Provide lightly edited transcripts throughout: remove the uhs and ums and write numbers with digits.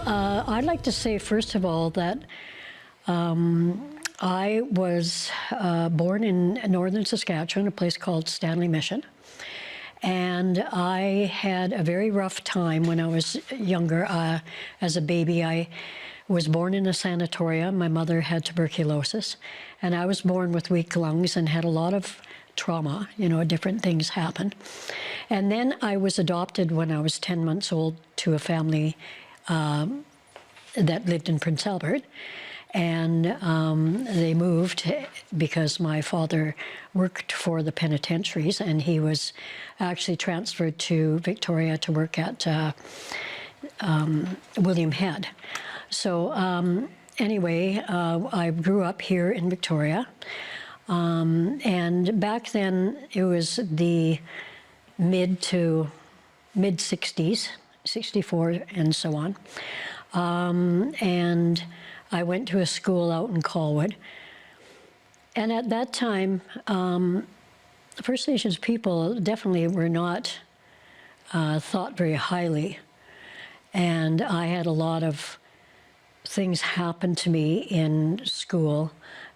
I'd like to say, first of all, that I was born in northern Saskatchewan, a place called Stanley Mission. And I had a very rough time when I was younger. As a baby, I was born in a sanatorium. My mother had tuberculosis. And I was born with weak lungs and had a lot of trauma, different things happened. And then I was adopted when I was 10 months old to a family that lived in Prince Albert. And they moved because my father worked for the penitentiaries, and he was actually transferred to Victoria to work at William Head. So anyway, I grew up here in Victoria. And back then, it was the mid 60s, 64 and so on. And I went to a school out in Colwood. And at that time, First Nations people definitely were not thought very highly. And I had a lot of things happen to me in school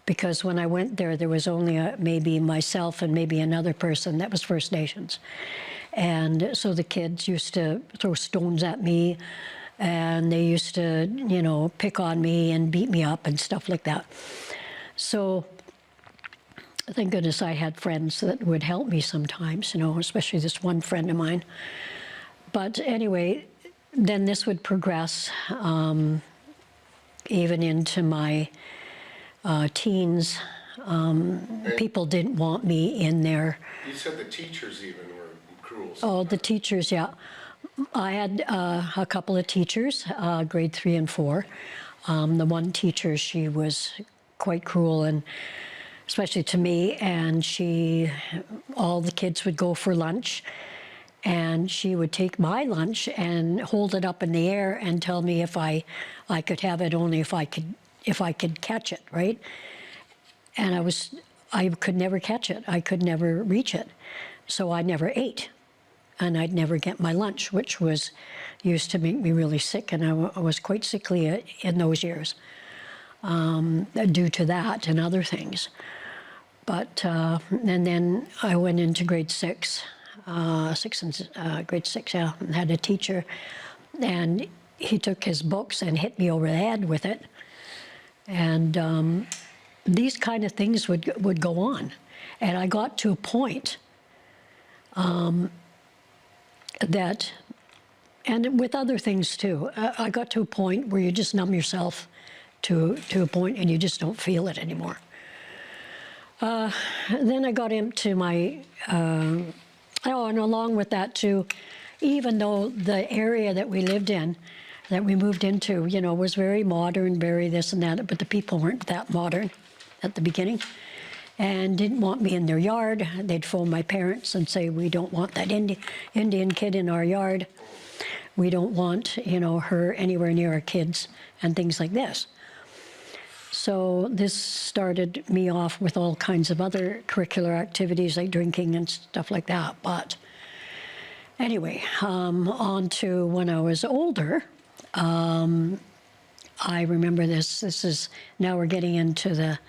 because when I went there, there was only maybe myself and maybe another person that was First Nations. And so the kids used to throw stones at me, and they used to, pick on me and beat me up and stuff like that. So thank goodness I had friends that would help me sometimes, especially this one friend of mine. But anyway, then this would progress even into my teens. People didn't want me in there. You said the teachers even were cruel. Oh, the teachers, yeah. I had a couple of teachers, grade 3 and 4. The one teacher, she was quite cruel, and especially to me, and all the kids would go for lunch, and she would take my lunch and hold it up in the air and tell me if I could have it only if I could catch it, right? And I could never catch it. I could never reach it. So I never ate. And I'd never get my lunch, which used to make me really sick, and I was quite sickly in those years due to that and other things. But and then I went into grade 6, grade 6, yeah, and had a teacher, and he took his books and hit me over the head with it, and these kind of things would go on, and I got to a point. That, and with other things too, I got to a point where you just numb yourself to a point and you just don't feel it anymore. Then I got into my, and along with that too, even though the area that we lived in, that we moved into, was very modern, very this and that, but the people weren't that modern at the beginning. And didn't want me in their yard. They'd phone my parents and say, we don't want that Indian kid in our yard. We don't want, her anywhere near our kids and things like this. So this started me off with all kinds of other curricular activities like drinking and stuff like that. But anyway, on to when I was older, I remember this is, now we're getting into the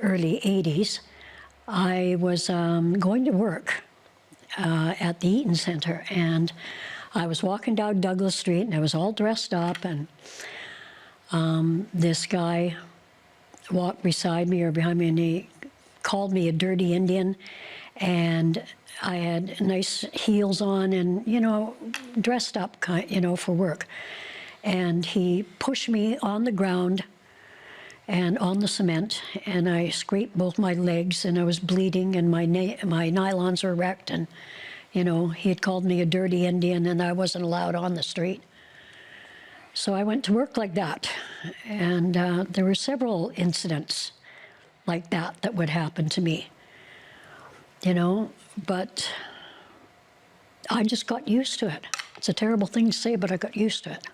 early 80s, I was going to work at the Eaton Center, and I was walking down Douglas Street, and I was all dressed up, and this guy walked beside me or behind me, and he called me a dirty Indian, and I had nice heels on and, dressed up, for work. And he pushed me on the ground and on the cement, and I scraped both my legs, and I was bleeding, and my nylons were wrecked, and, he had called me a dirty Indian, and I wasn't allowed on the street. So I went to work like that, and there were several incidents like that would happen to me, but I just got used to it. It's a terrible thing to say, but I got used to it.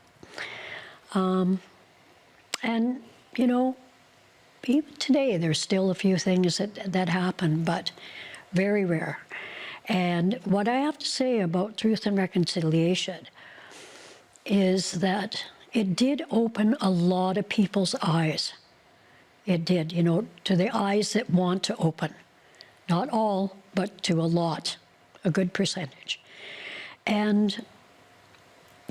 And, even today, there's still a few things that happen, but very rare. And what I have to say about truth and reconciliation is that it did open a lot of people's eyes. It did, to the eyes that want to open. Not all, but to a lot, a good percentage. And,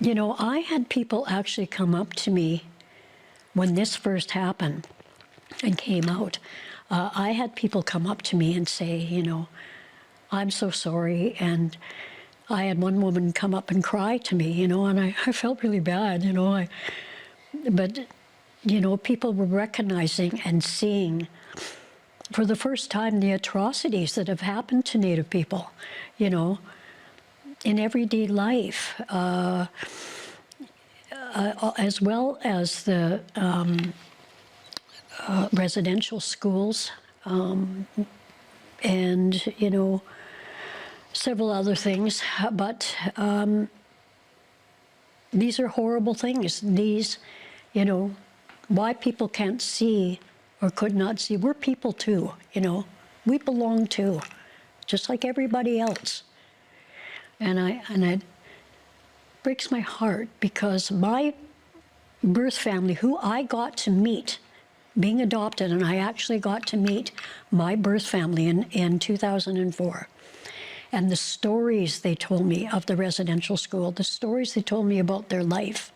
I had people actually come up to me when this first happened and came out. I had people come up to me and say, I'm so sorry. And I had one woman come up and cry to me, and I felt really bad, but, people were recognizing and seeing for the first time the atrocities that have happened to Native people, in everyday life, as well as the residential schools, and, several other things. But these are horrible things. These, why people can't see or could not see. We're people too, We belong too, just like everybody else. And it breaks my heart because my birth family, who I got to meet, being adopted, and I actually got to meet my birth family in 2004. And the stories they told me of the residential school, the stories they told me about their life,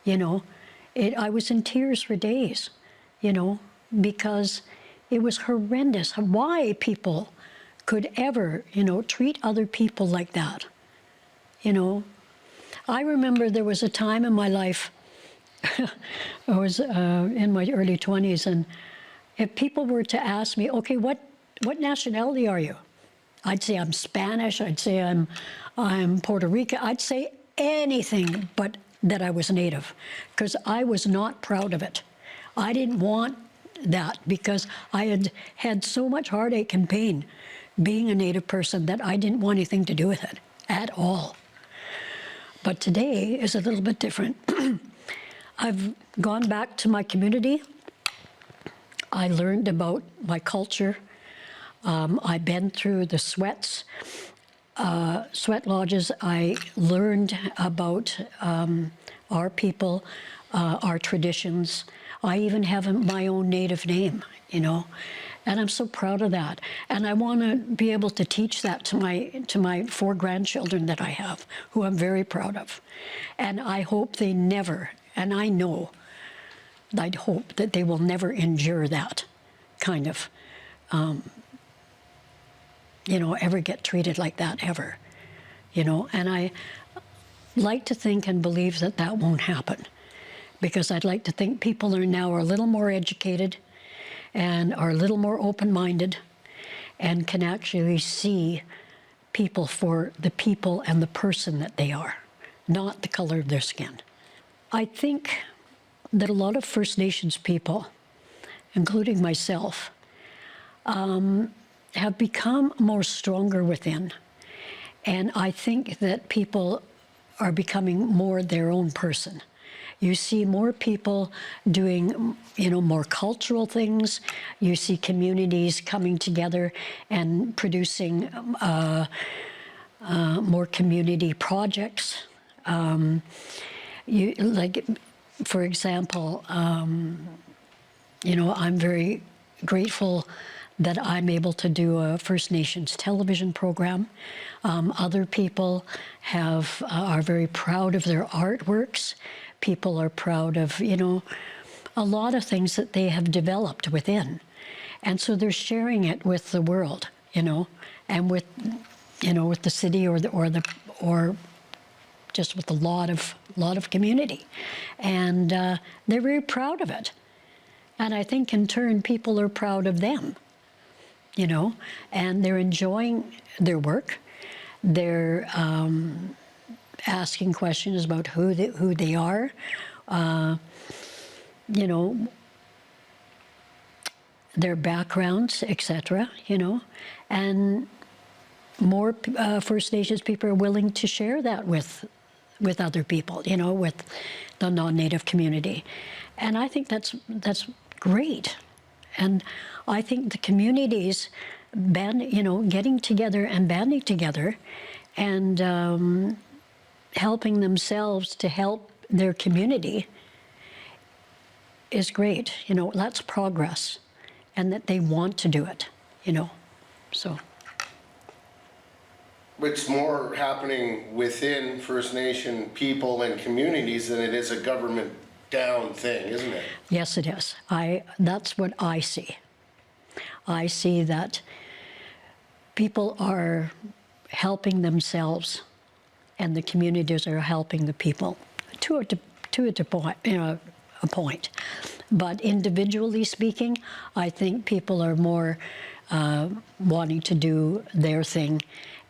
I was in tears for days, because it was horrendous. Why people could ever, treat other people like that, I remember there was a time in my life, I was in my early 20s, and if people were to ask me, okay, what nationality are you? I'd say I'm Spanish, I'd say I'm Puerto Rican, I'd say anything but that I was Native, because I was not proud of it. I didn't want that because I had had so much heartache and pain being a Native person that I didn't want anything to do with it at all. But today is a little bit different. I've gone back to my community. I learned about my culture. I've been through the sweat lodges. I learned about our people, our traditions. I even have my own Native name, and I'm so proud of that. And I want to be able to teach that to my 4 grandchildren that I have, who I'm very proud of. And I hope they never, and I know, I'd hope that they will never endure that kind of, ever get treated like that, ever. And I like to think and believe that that won't happen, because I'd like to think people are now a little more educated and are a little more open-minded and can actually see people for the people and the person that they are, not the color of their skin. I think that a lot of First Nations people, including myself, have become more stronger within. And I think that people are becoming more their own person. You see more people doing, more cultural things. You see communities coming together and producing more community projects. For example, I'm very grateful that I'm able to do a First Nations television program. Other people are very proud of their artworks. People are proud of, a lot of things that they have developed within. And so they're sharing it with the world, and with the city or just with a lot of community. And they're very proud of it. And I think in turn, people are proud of them, and they're enjoying their work. They're asking questions about who they are, their backgrounds, etc., and more First Nations people are willing to share that with other people, with the non-Native community. And I think that's great. And I think the communities getting together and banding together and helping themselves to help their community is great. That's progress, and that they want to do it. So. It's more happening within First Nation people and communities than it is a government down thing, isn't it? Yes, it is. That's what I see. I see that people are helping themselves, and the communities are helping the people to a point. But individually speaking, I think people are more wanting to do their thing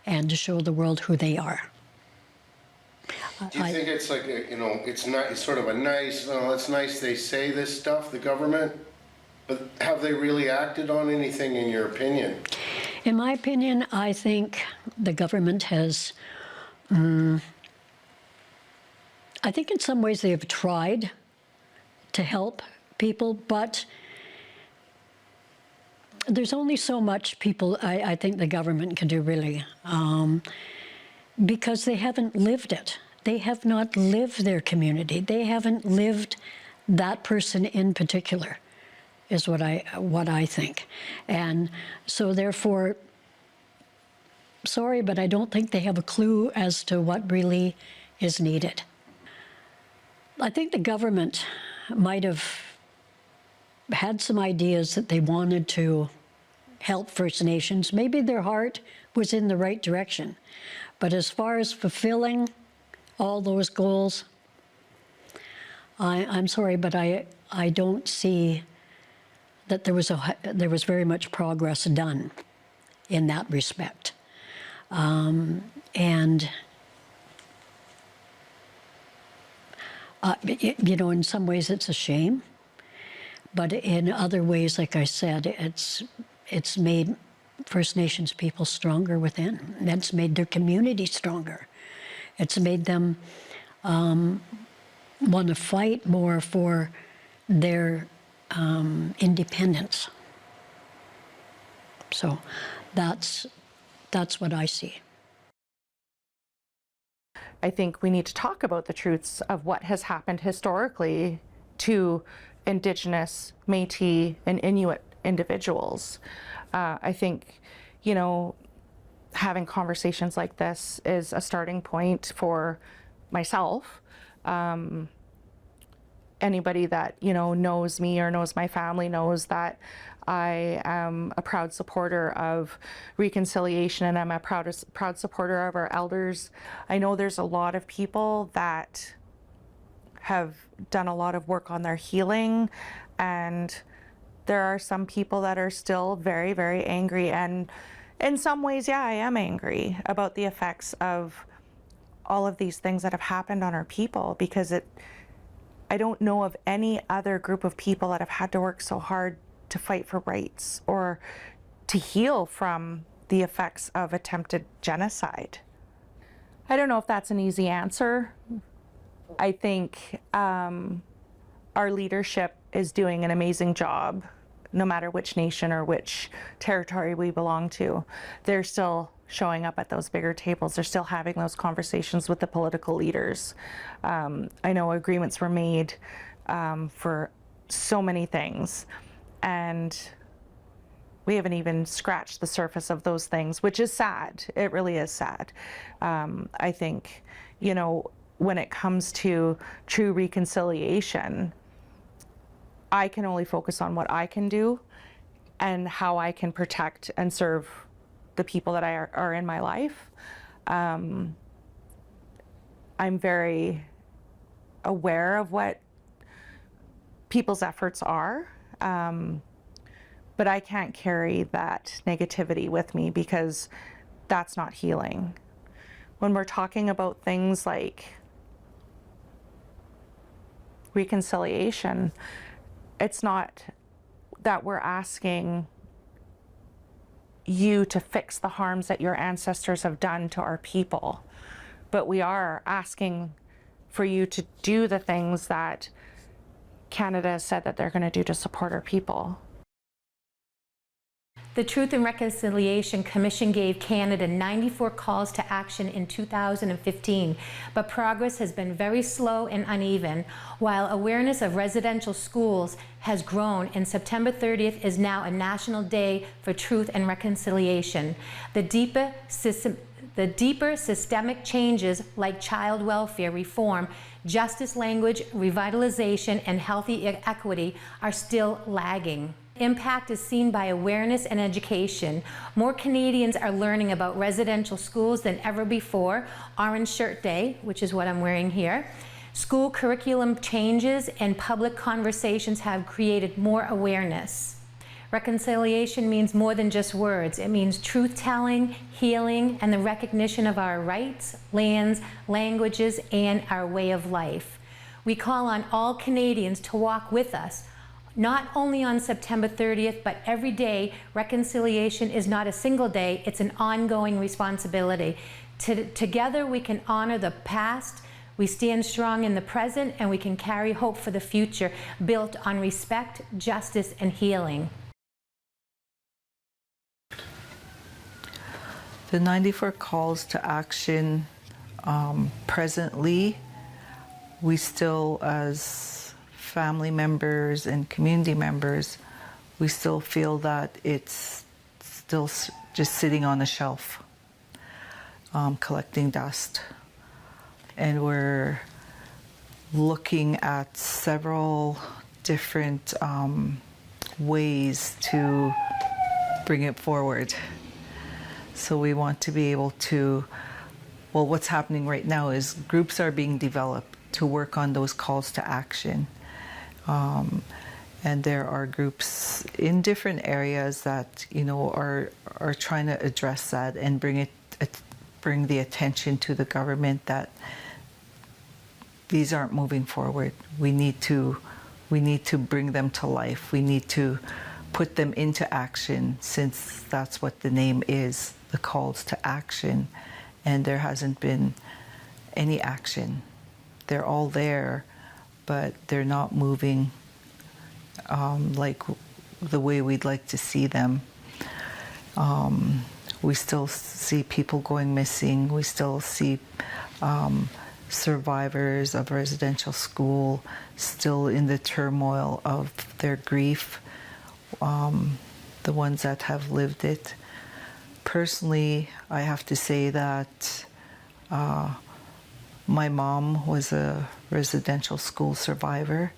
and to show the world who they are. Do you think it's like, it's sort of a nice, it's nice they say this stuff, the government, but have they really acted on anything in your opinion? In my opinion, I think the government has, I think in some ways they have tried to help people, but there's only so much I think the government can do, really, because they haven't lived it. They have not lived their community. They haven't lived that person in particular, is what I think. And so therefore, sorry, but I don't think they have a clue as to what really is needed. I think the government might have had some ideas that they wanted to help First Nations. Maybe their heart was in the right direction. But as far as fulfilling all those goals, I'm sorry, but I don't see that there was very much progress done in that respect. And in some ways it's a shame, but in other ways, like I said, it's made First Nations people stronger within. That's made their community stronger. It's made them want to fight more for their independence. So that's what I see. I think we need to talk about the truths of what has happened historically to Indigenous, Métis, and Inuit individuals. I think, having conversations like this is a starting point for myself. Anybody that, knows me or knows my family knows that I am a proud supporter of reconciliation, and I'm a proud supporter of our elders. I know there's a lot of people that have done a lot of work on their healing, and there are some people that are still very, very angry. And in some ways, yeah, I am angry about the effects of all of these things that have happened on our people, because I don't know of any other group of people that have had to work so hard to fight for rights or to heal from the effects of attempted genocide. I don't know if that's an easy answer. I think our leadership is doing an amazing job, no matter which nation or which territory we belong to. They're still showing up at those bigger tables. They're still having those conversations with the political leaders. I know agreements were made for so many things, and we haven't even scratched the surface of those things, which is sad. It really is sad. I think, when it comes to true reconciliation, I can only focus on what I can do and how I can protect and serve the people that are in my life. I'm very aware of what people's efforts are, but I can't carry that negativity with me, because that's not healing. When we're talking about things like reconciliation, it's not that we're asking you to fix the harms that your ancestors have done to our people, but we are asking for you to do the things that Canada has said that they're going to do to support our people. The Truth and Reconciliation Commission gave Canada 94 calls to action in 2015, but progress has been very slow and uneven. While awareness of residential schools has grown, and September 30th is now a National Day for Truth and Reconciliation. The deeper systemic changes like child welfare reform, justice language, revitalization, and healthy equity are still lagging. Impact is seen by awareness and education. More Canadians are learning about residential schools than ever before. Orange Shirt Day, which is what I'm wearing here. School curriculum changes and public conversations have created more awareness. Reconciliation means more than just words. It means truth-telling, healing, and the recognition of our rights, lands, languages, and our way of life. We call on all Canadians to walk with us, not only on September 30th, but every day. Reconciliation is not a single day, it's an ongoing responsibility. Together we can honor the past, we stand strong in the present, and we can carry hope for the future, built on respect, justice, and healing. The 94 calls to action, presently, we still, as family members and community members, we still feel that it's still just sitting on a shelf, collecting dust. And we're looking at several different ways to bring it forward. So we want to be able to, well, what's happening right now is groups are being developed to work on those calls to action. And there are groups in different areas that, you know, are trying to address that and bring the attention to the government that these aren't moving forward. We need to bring them to life. We need to put them into action, since that's what the name is, the calls to action, and there hasn't been any action. They're all there, but they're not moving like the way we'd like to see them. We still see people going missing. We still see survivors of residential school still in the turmoil of their grief, the ones that have lived it. Personally, I have to say that my mom was a residential school survivor,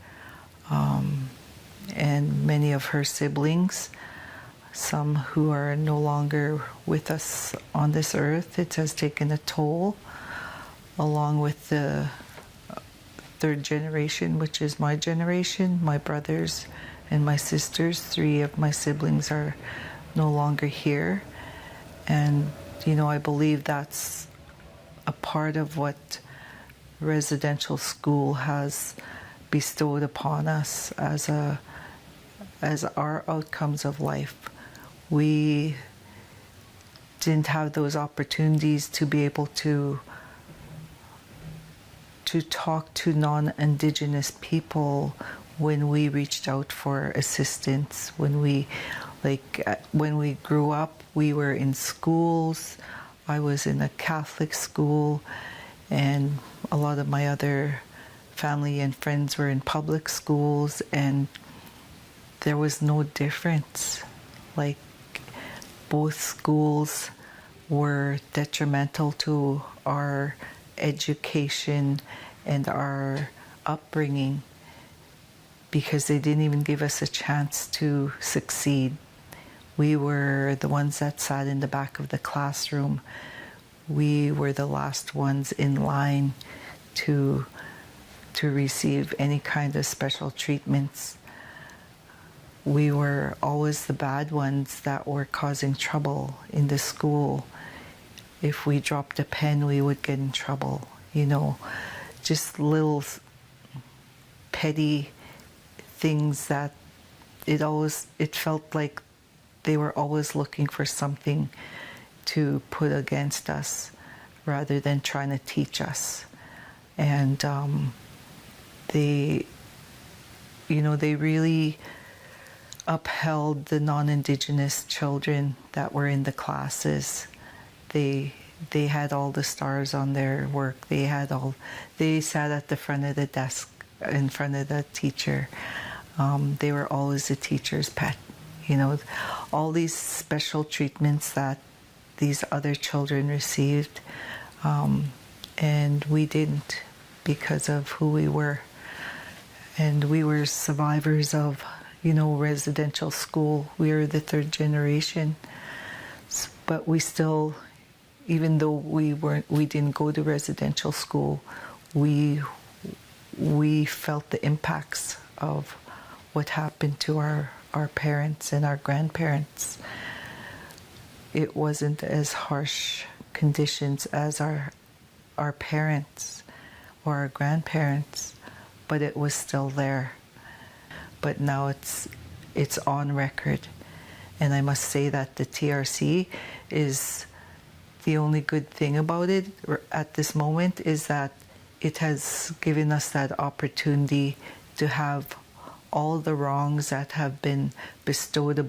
and many of her siblings, some who are no longer with us on this earth. It has taken a toll, along with the third generation, which is my generation, my brothers and my sisters. 3 of my siblings are no longer here. And, you know, I believe that's a part of what residential school has bestowed upon us as our outcomes of life. We didn't have those opportunities to be able to talk to non-Indigenous people when we reached out for assistance. When we grew up, we were in schools. I was in a Catholic school, and a lot of my other family and friends were in public schools, and there was no difference. Like, both schools were detrimental to our education and our upbringing, because they didn't even give us a chance to succeed. We were the ones that sat in the back of the classroom. We were the last ones in line to receive any kind of special treatments. We were always the bad ones that were causing trouble in the school. If we dropped a pen, we would get in trouble. You know, just little petty things that it felt like they were always looking for something to put against us rather than trying to teach us. And they really upheld the non-Indigenous children that were in the classes. They had all the stars on their work. They sat at the front of the desk in front of the teacher. They were always the teacher's pet. All these special treatments that these other children received, and we didn't, because of who we were. And we were survivors of, residential school. We were the third generation, but we still, even though we didn't go to residential school, we felt the impacts of what happened to our parents and our grandparents. It wasn't as harsh conditions as our parents or our grandparents, but it was still there. But now it's on record, and I must say that the TRC is the only good thing about it at this moment is that it has given us that opportunity to have all the wrongs that have been bestowed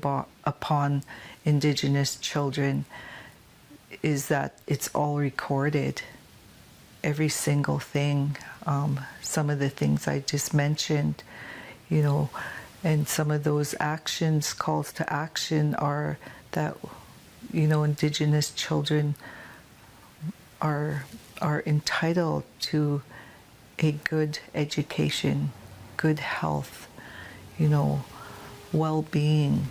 upon Indigenous children, is that it's all recorded. Every single thing, some of the things I just mentioned, and some of those actions, calls to action, are that, Indigenous children are entitled to a good education, good health, well-being.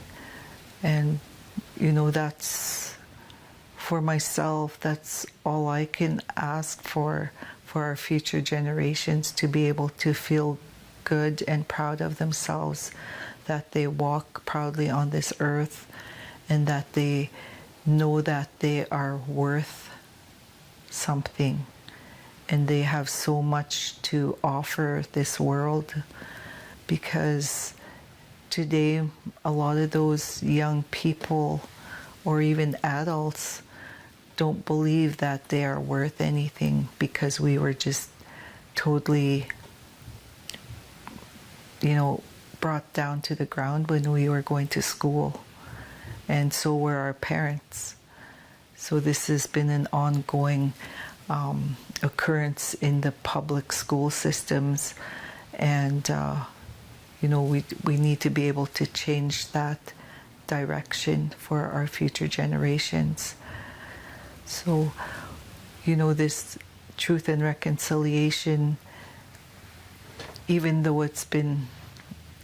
And, that's, for myself, that's all I can ask for our future generations, to be able to feel good and proud of themselves, that they walk proudly on this earth, and that they know that they are worth something, and they have so much to offer this world. Because today, a lot of those young people, or even adults, don't believe that they are worth anything, because we were just totally, brought down to the ground when we were going to school. And so were our parents. So this has been an ongoing occurrence in the public school systems, and we need to be able to change that direction for our future generations. So, this truth and reconciliation, even though it's been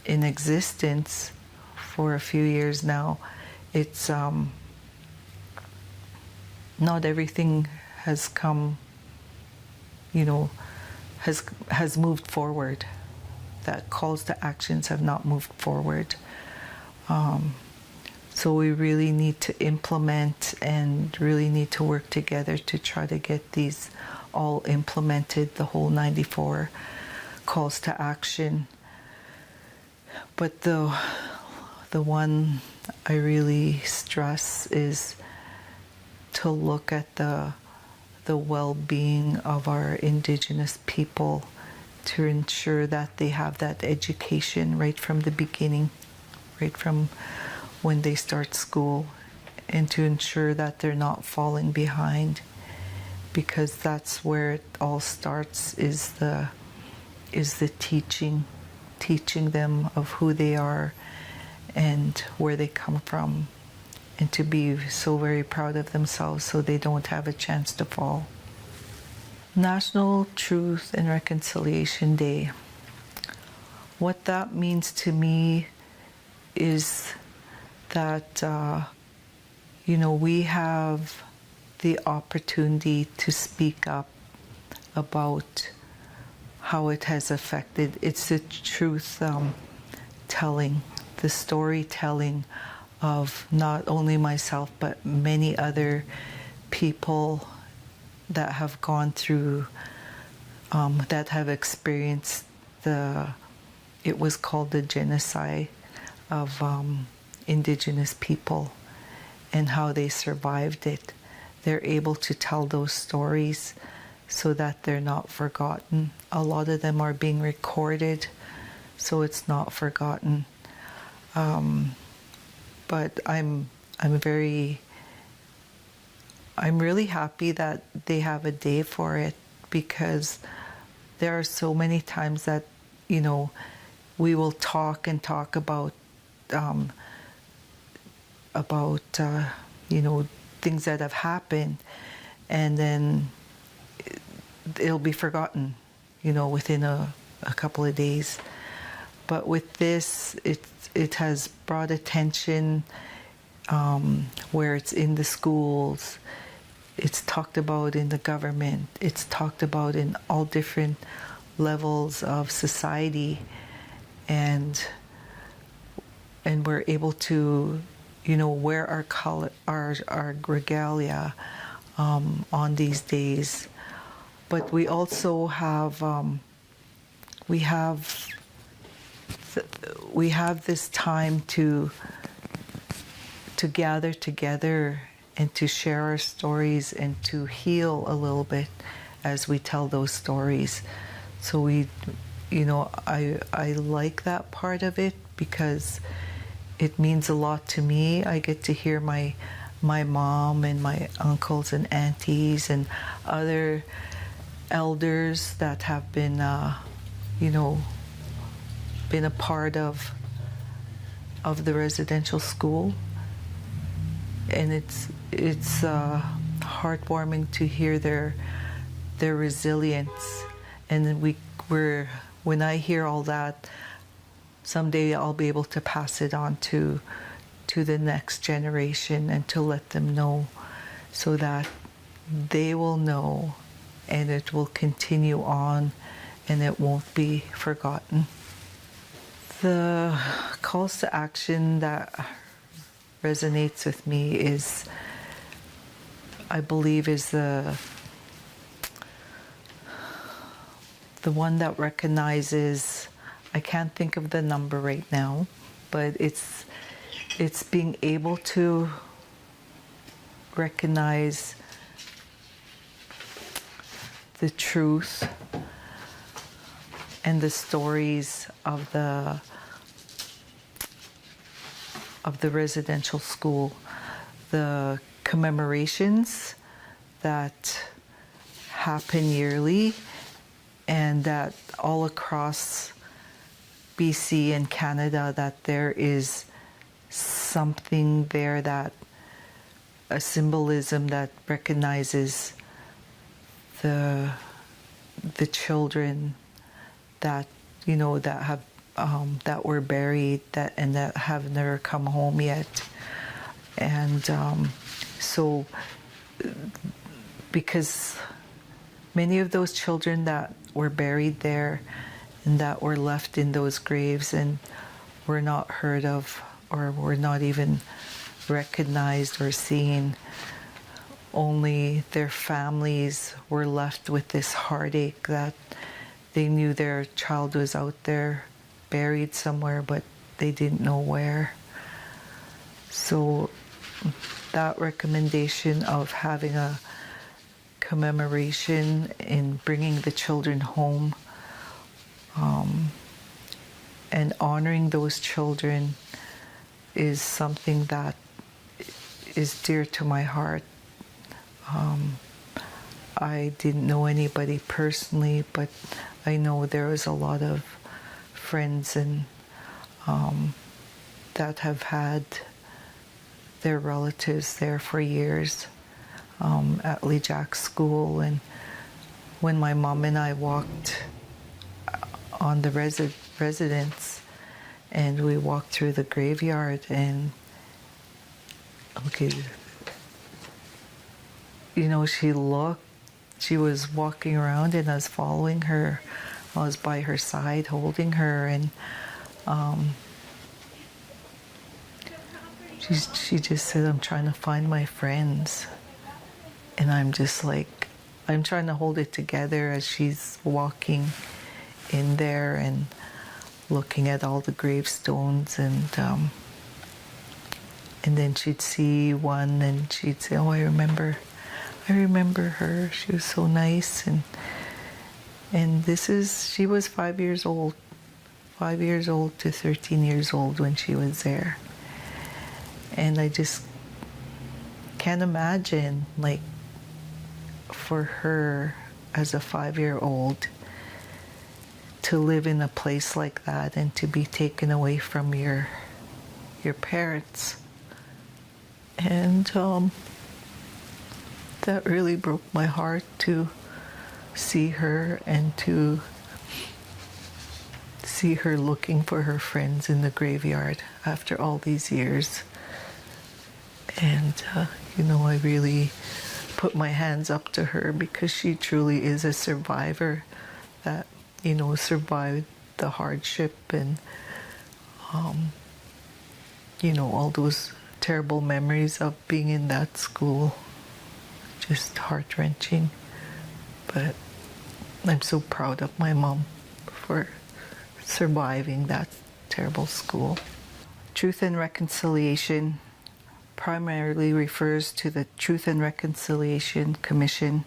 in existence for a few years now, it's not everything has come, has moved forward. That calls to actions have not moved forward. So we really need to implement and really need to work together to try to get these all implemented, the whole 94 calls to action. But the one I really stress is to look at the well-being of our Indigenous people, to ensure that they have that education right from the beginning, right from when they start school, and to ensure that they're not falling behind, because that's where it all starts, is the teaching them of who they are and where they come from, and to be so very proud of themselves so they don't have a chance to fall. National Truth and Reconciliation Day. What that means to me is that, we have the opportunity to speak up about how it has affected. It's the truth telling, the storytelling of not only myself, but many other people that have gone through, that have experienced it was called the genocide of Indigenous people, and how they survived it. They're able to tell those stories so that they're not forgotten. A lot of them are being recorded, so it's not forgotten. But I'm really happy that they have a day for it, because there are so many times that, you know, we will talk and talk about you know, things that have happened, and then it'll be forgotten, you know, within a couple of days. But with this, it has brought attention, where it's in the schools, it's talked about in the government, it's talked about in all different levels of society, and we're able to, you know, wear our regalia on these days. But we also have we have this time to gather together and to share our stories and to heal a little bit as we tell those stories. So we, you know, I like that part of it, because it means a lot to me. I get to hear my mom and my uncles and aunties and other elders that have been, you know, been a part of the residential school, and it's heartwarming to hear their resilience. And then when I hear all that, someday I'll be able to pass it on to the next generation and to let them know, so that they will know, and it will continue on, and it won't be forgotten. The calls to action that resonates with me is, I believe, is the one that recognizes, I can't think of the number right now, but it's being able to recognize the truth and the stories of the residential school, the commemorations that happen yearly, and that all across BC and Canada, that there is something there, that a symbolism that recognizes the children that, you know, that have that were buried, that have never come home yet. And so because many of those children that were buried there and that were left in those graves and were not heard of, or were not even recognized or seen, only their families were left with this heartache that they knew their child was out there buried somewhere, but they didn't know where. So that recommendation of having a commemoration in bringing the children home, and honoring those children, is something that is dear to my heart. I didn't know anybody personally, but I know there was a lot of friends and that have had their relatives there for years at Lee Jack School. And when my mom and I walked on the residence, and we walked through the graveyard, and you know, she was walking around, and I was following her. I was by her side holding her, and she just said, "I'm trying to find my friends." And I'm just like, I'm trying to hold it together as she's walking in there and looking at all the gravestones, and then she'd see one and she'd say, "Oh, I remember her. She was so nice." And she was 5 years old, 5 years old to 13 years old when she was there. And I just can't imagine, like, for her as a 5-year-old to live in a place like that and to be taken away from your parents. And that really broke my heart to see her and to see her looking for her friends in the graveyard after all these years. And, I really put my hands up to her because she truly is a survivor that, survived the hardship and, all those terrible memories of being in that school. Just heart-wrenching. But I'm so proud of my mom for surviving that terrible school. Truth and Reconciliation primarily refers to the Truth and Reconciliation Commission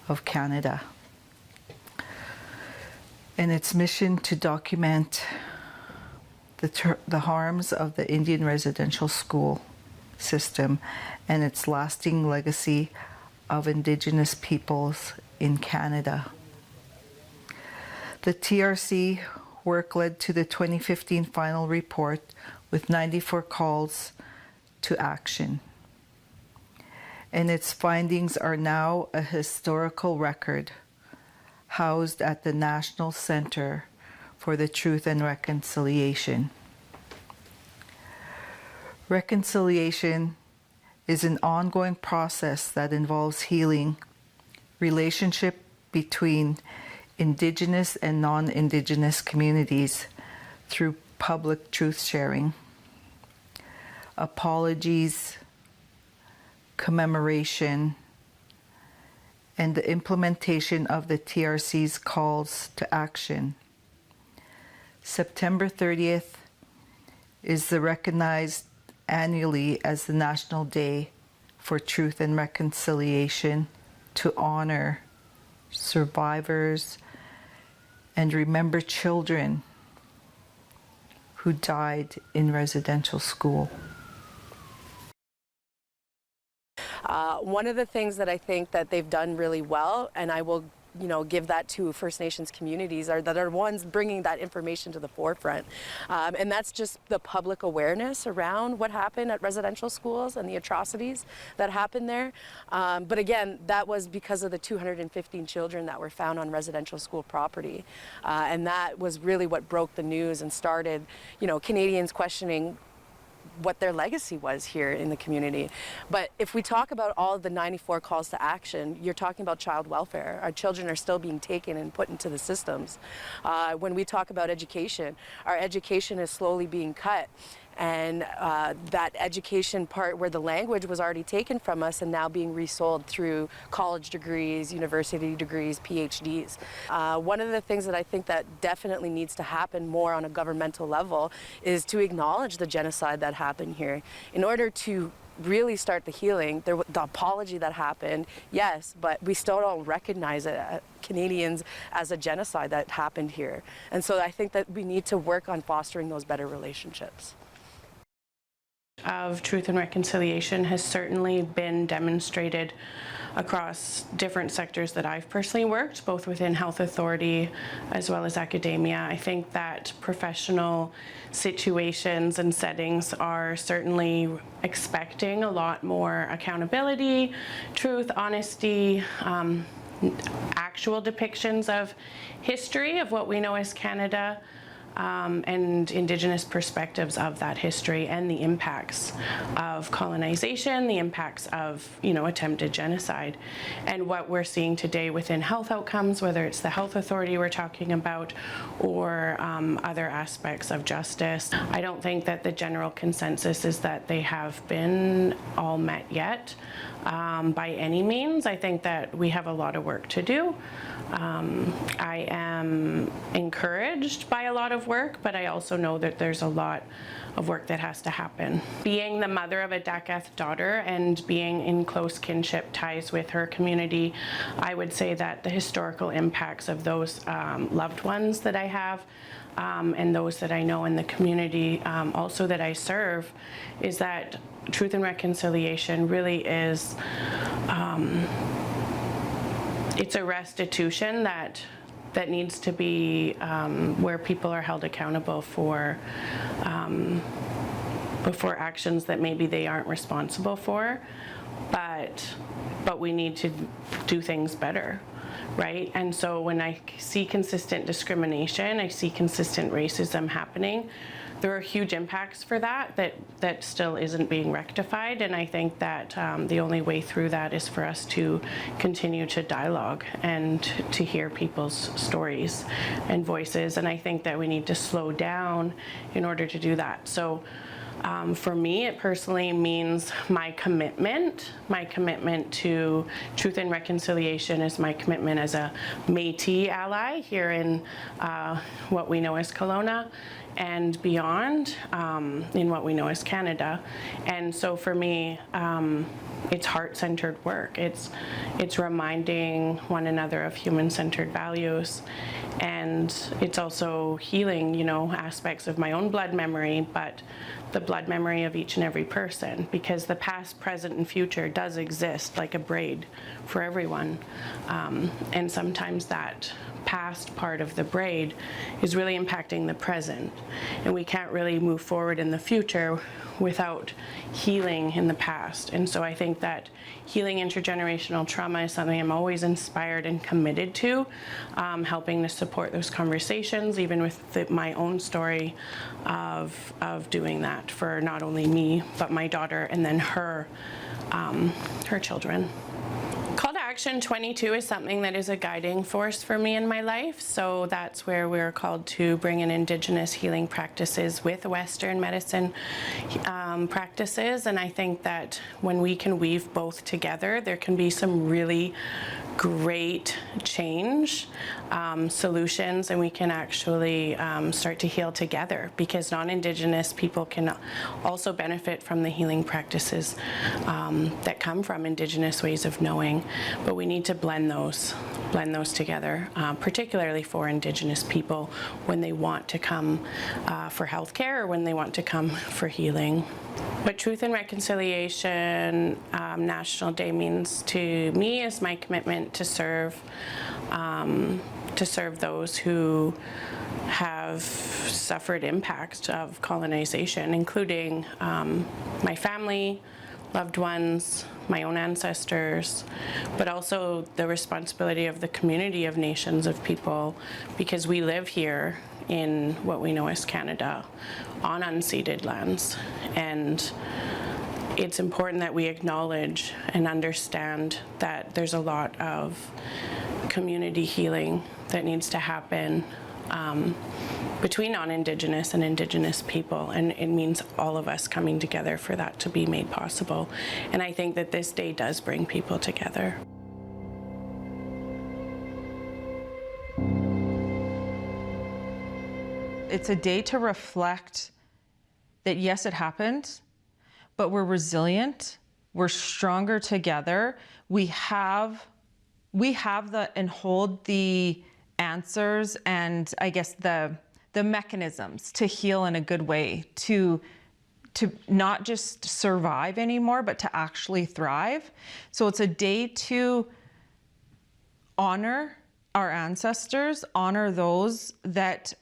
of Canada and its mission to document the harms of the Indian residential school system and its lasting legacy of Indigenous peoples in Canada. The TRC work led to the 2015 final report with 94 calls to action. And its findings are now a historical record housed at the National Center for the Truth and Reconciliation. Reconciliation is an ongoing process that involves healing relationship between Indigenous and non-Indigenous communities through public truth sharing, apologies, commemoration, and the implementation of the TRC's calls to action. September 30th is recognized annually as the National Day for Truth and Reconciliation to honor survivors and remember children who died in residential school. One of the things that I think that they've done really well, and I will give that to First Nations communities, are ones bringing that information to the forefront. And that's just the public awareness around what happened at residential schools and the atrocities that happened there. But again, that was because of the 215 children that were found on residential school property. And that was really what broke the news and started, Canadians questioning what their legacy was here in the community. But if we talk about all of the 94 calls to action, you're talking about child welfare. Our children are still being taken and put into the systems. When we talk about education, our education is slowly being cut. And that education part where the language was already taken from us and now being resold through college degrees, university degrees, PhDs. One of the things that I think that definitely needs to happen more on a governmental level is to acknowledge the genocide that happened here. In order to really start the healing, the apology that happened, yes, but we still don't recognize it, Canadians, as a genocide that happened here. And so I think that we need to work on fostering those better relationships. Of Truth and Reconciliation has certainly been demonstrated across different sectors that I've personally worked, both within health authority as well as academia. I think that professional situations and settings are certainly expecting a lot more accountability, truth, honesty, actual depictions of history of what we know as Canada, and Indigenous perspectives of that history and the impacts of colonization, the impacts of, attempted genocide. And what we're seeing today within health outcomes, whether it's the health authority we're talking about or other aspects of justice, I don't think that the general consensus is that they have been all met yet by any means. I think that we have a lot of work to do. I am encouraged by a lot of work, but I also know that there's a lot of work that has to happen. Being the mother of a Dacath daughter and being in close kinship ties with her community, I would say that the historical impacts of those loved ones that I have and those that I know in the community also that I serve is that truth and reconciliation really is, it's a restitution that needs to be where people are held accountable for actions that maybe they aren't responsible for, but we need to do things better, right? And so when I see consistent discrimination, I see consistent racism happening, there are huge impacts for that still isn't being rectified, and I think that the only way through that is for us to continue to dialogue and to hear people's stories and voices, and I think that we need to slow down in order to do that. So for me, it personally means my commitment to truth and reconciliation is my commitment as a Métis ally here in what we know as Kelowna and beyond in what we know as Canada. And so for me, it's heart-centered work. It's reminding one another of human-centered values, and it's also healing, aspects of my own blood memory, but the blood memory of each and every person, because the past, present, and future does exist like a braid for everyone. And sometimes that past part of the braid is really impacting the present, and we can't really move forward in the future without healing in the past. And so I think that healing intergenerational trauma is something I'm always inspired and committed to, helping to support those conversations, even with my own story of doing that for not only me, but my daughter and then her children. Call to Action 22 is something that is a guiding force for me in my life. So that's where we're called to bring in Indigenous healing practices with Western medicine practices. And I think that when we can weave both together, there can be some really great change solutions, and we can actually start to heal together, because non-Indigenous people can also benefit from the healing practices that come from Indigenous ways of knowing, but we need to blend those together, particularly for Indigenous people when they want to come for healthcare or when they want to come for healing. What Truth and Reconciliation National Day means to me is my commitment to serve those who have suffered impacts of colonization, including my family, loved ones, my own ancestors, but also the responsibility of the community of nations of people, because we live here in what we know as Canada on unceded lands. And it's important that we acknowledge and understand that there's a lot of community healing that needs to happen between non-Indigenous and Indigenous people, and it means all of us coming together for that to be made possible. And I think that this day does bring people together. It's a day to reflect that yes, it happened, but we're resilient, we're stronger together, we have and hold the answers and I guess the mechanisms to heal in a good way, to not just survive anymore, but to actually thrive. So it's a day to honor our ancestors, honor those that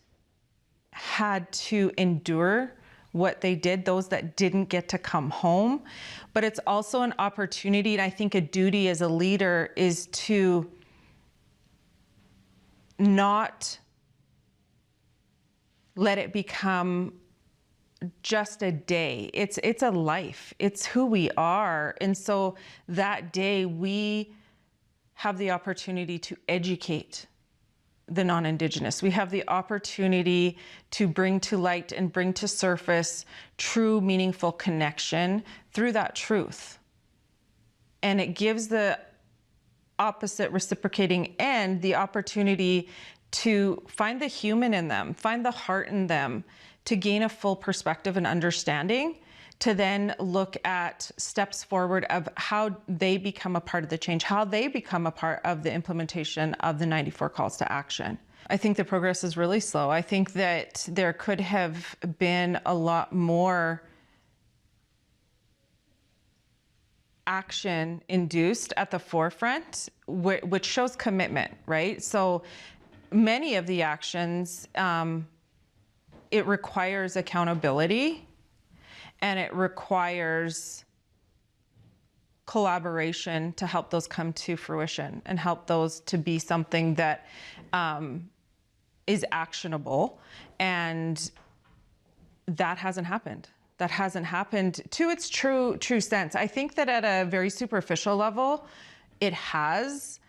had to endure what they did, those that didn't get to come home. But it's also an opportunity, and I think a duty as a leader is to not let it become just a day. It's a life. It's who we are. And so that day we have the opportunity to educate the non-Indigenous. We have the opportunity to bring to light and bring to surface true, meaningful connection through that truth. And it gives the opposite reciprocating end the opportunity to find the human in them, find the heart in them, to gain a full perspective and understanding, to then look at steps forward of how they become a part of the change, how they become a part of the implementation of the 94 calls to action. I think the progress is really slow. I think that there could have been a lot more action induced at the forefront, which shows commitment, right? So many of the actions, it requires accountability, and it requires collaboration to help those come to fruition and help those to be something that is actionable. And that hasn't happened. That hasn't happened to its true sense. I think that at a very superficial level, it has,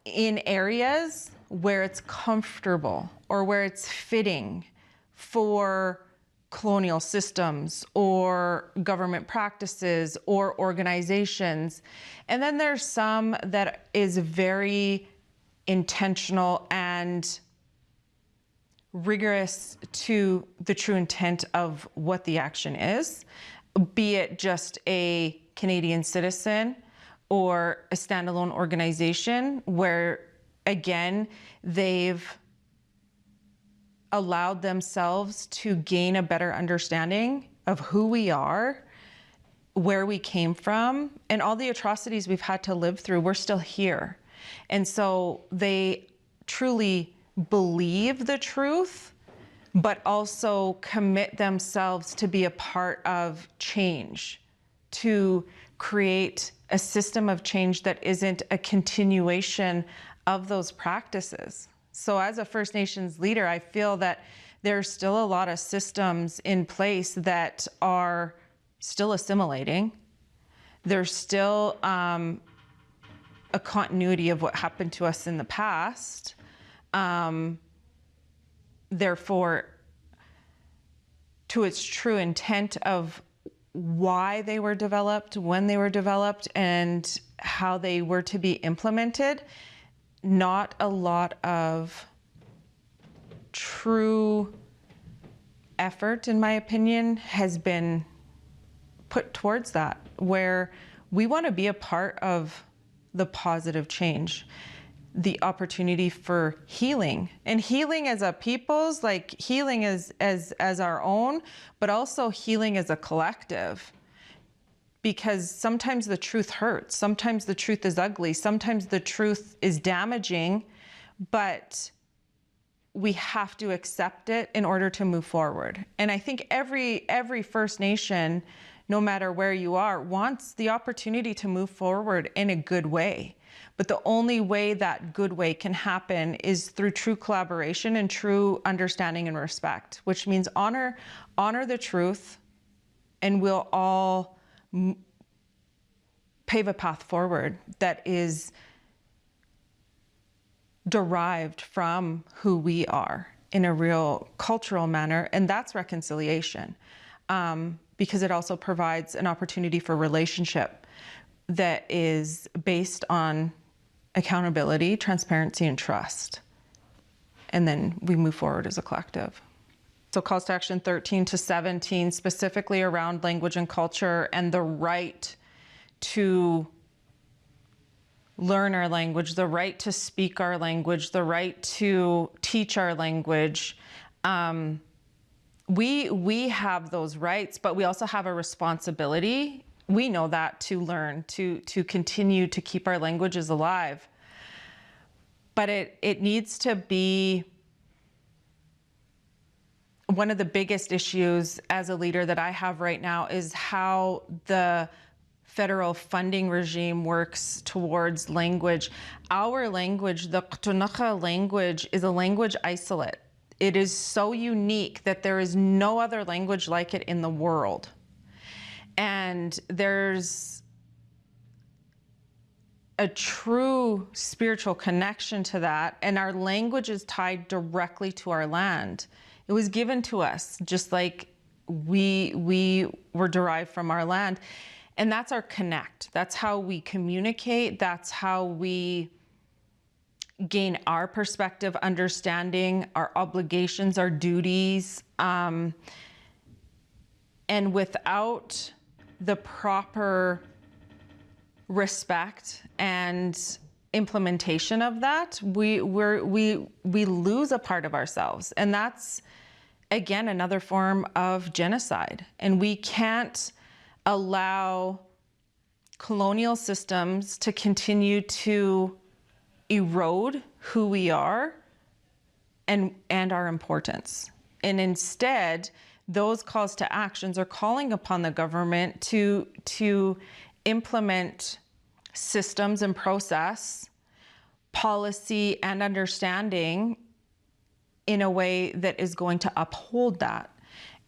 in areas where it's comfortable or where it's fitting for colonial systems or government practices or organizations. And then there's some that is very intentional and rigorous to the true intent of what the action is, be it just a Canadian citizen or a standalone organization where, again, they've allowed themselves to gain a better understanding of who we are, where we came from, and all the atrocities we've had to live through. We're still here. And so they truly believe the truth, but also commit themselves to be a part of change, to create a system of change that isn't a continuation of those practices. So as a First Nations leader, I feel that there's still a lot of systems in place that are still assimilating. There's still a continuity of what happened to us in the past. Therefore, to its true intent of why they were developed, when they were developed, and how they were to be implemented, not a lot of true effort, in my opinion, has been put towards that, where we want to be a part of the positive change, the opportunity for healing, and healing as a people's, like healing as our own, but also healing as a collective. Because sometimes the truth hurts, sometimes the truth is ugly, sometimes the truth is damaging, but we have to accept it in order to move forward. And I think every First Nation, no matter where you are, wants the opportunity to move forward in a good way. But the only way that good way can happen is through true collaboration and true understanding and respect, which means honor the truth, and we'll all pave a path forward that is derived from who we are in a real cultural manner, and that's reconciliation, because it also provides an opportunity for relationship that is based on accountability, transparency, and trust. And then we move forward as a collective. So calls to action 13 to 17, specifically around language and culture and the right to learn our language, the right to speak our language, the right to teach our language. We have those rights, but we also have a responsibility. We know that, to learn, to continue to keep our languages alive. But it needs to be one of the biggest issues as a leader that I have right now is how the federal funding regime works towards language. Our language, the Ktunaxa language, is a language isolate. It is so unique that there is no other language like it in the world. And there's a true spiritual connection to that, and our language is tied directly to our land. It was given to us just like we were derived from our land. And that's our connect. That's how we communicate. That's how we gain our perspective, understanding our obligations, our duties. And without the proper respect and implementation of that, we lose a part of ourselves. And that's, again, another form of genocide. And we can't allow colonial systems to continue to erode who we are and our importance. And instead, those calls to actions are calling upon the government to implement systems and process, policy and understanding in a way that is going to uphold that.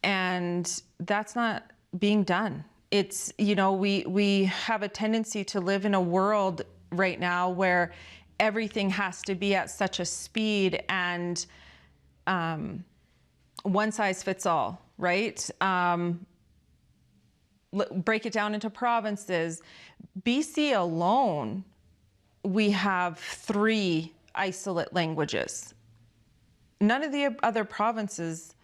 And that's not being done. It's, you know, we have a tendency to live in a world right now where everything has to be at such a speed and one size fits all, right? Break it down into provinces. BC alone, we have 3 isolate languages. None of the other provinces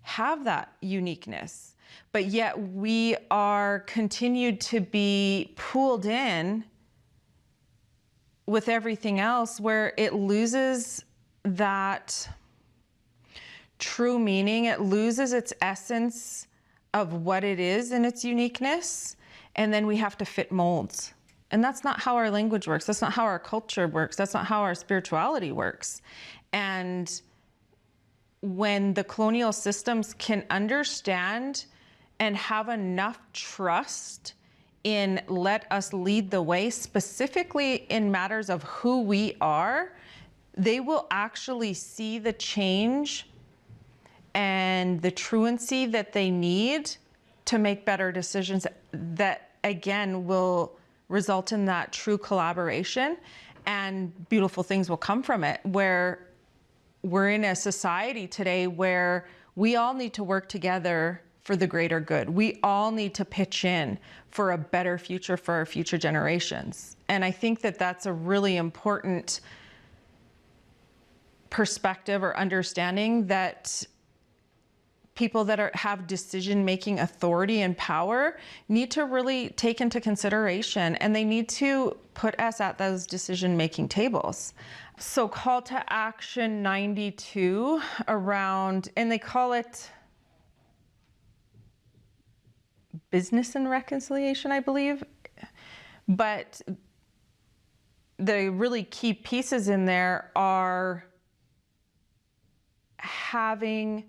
have that uniqueness, but yet we are continued to be pulled in with everything else, where it loses that true meaning. It loses its essence of what it is and its uniqueness. And then we have to fit molds. And that's not how our language works. That's not how our culture works. That's not how our spirituality works. And when the colonial systems can understand and have enough trust in let us lead the way, specifically in matters of who we are, they will actually see the change and the truancy that they need to make better decisions that, again, will result in that true collaboration, and beautiful things will come from it. Where we're in a society today where we all need to work together for the greater good. We all need to pitch in for a better future for our future generations. And I think that that's a really important perspective or understanding, that people that have decision-making authority and power need to really take into consideration, and they need to put us at those decision-making tables. So call to action 92 around, and they call it business and reconciliation, I believe. But the really key pieces in there are having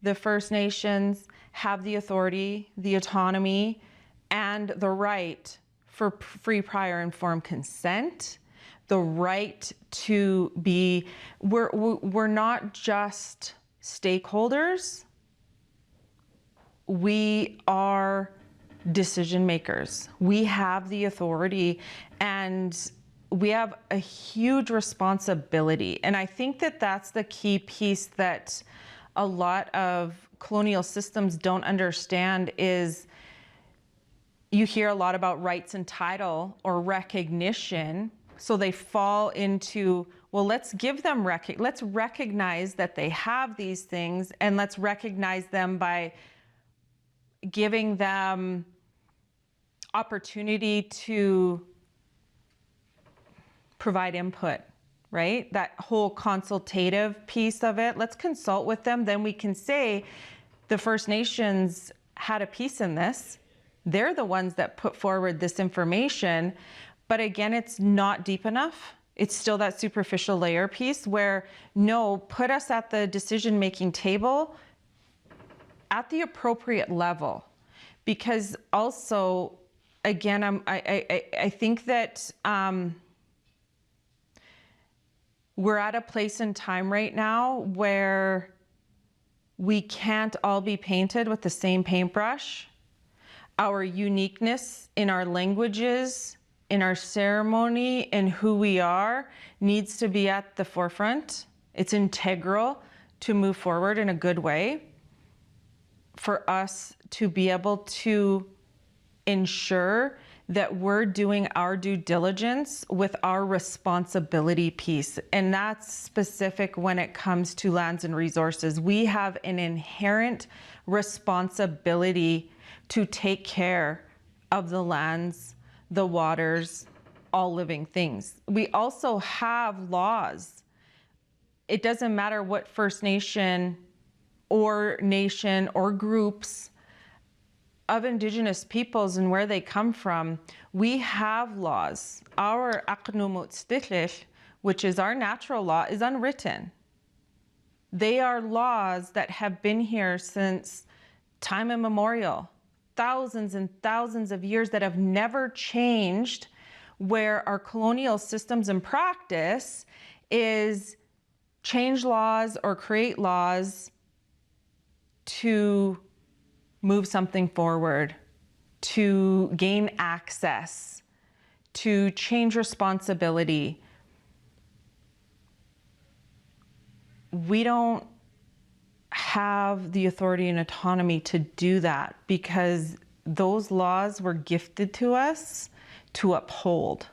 the First Nations have the authority, the autonomy, and the right for free, prior, informed consent, the right to be, we're not just stakeholders, we are decision makers. We have the authority and we have a huge responsibility. And I think that that's the key piece that a lot of colonial systems don't understand. Is you hear a lot about rights and title or recognition, so they fall into, well, let's give them let's recognize that they have these things, and let's recognize them by giving them opportunity to provide input, right? That whole consultative piece of it. Let's consult with them. Then we can say the First Nations had a piece in this. They're the ones that put forward this information. But again, it's not deep enough. It's still that superficial layer piece where, no, put us at the decision-making table at the appropriate level. Because also, again, I think that we're at a place in time right now where we can't all be painted with the same paintbrush. Our uniqueness in our languages, in our ceremony, in who we are, needs to be at the forefront. It's integral to move forward in a good way for us to be able to ensure that we're doing our due diligence with our responsibility piece. And that's specific when it comes to lands and resources. We have an inherent responsibility to take care of the lands, the waters, all living things. We also have laws. It doesn't matter what First Nation or nation or groups of Indigenous peoples and where they come from, we have laws. Our Aqnumut Stitlish, which is our natural law, is unwritten. They are laws that have been here since time immemorial, thousands and thousands of years that have never changed, where our colonial systems and practice is change laws or create laws to move something forward, to gain access, to change responsibility. We don't have the authority and autonomy to do that because those laws were gifted to us to uphold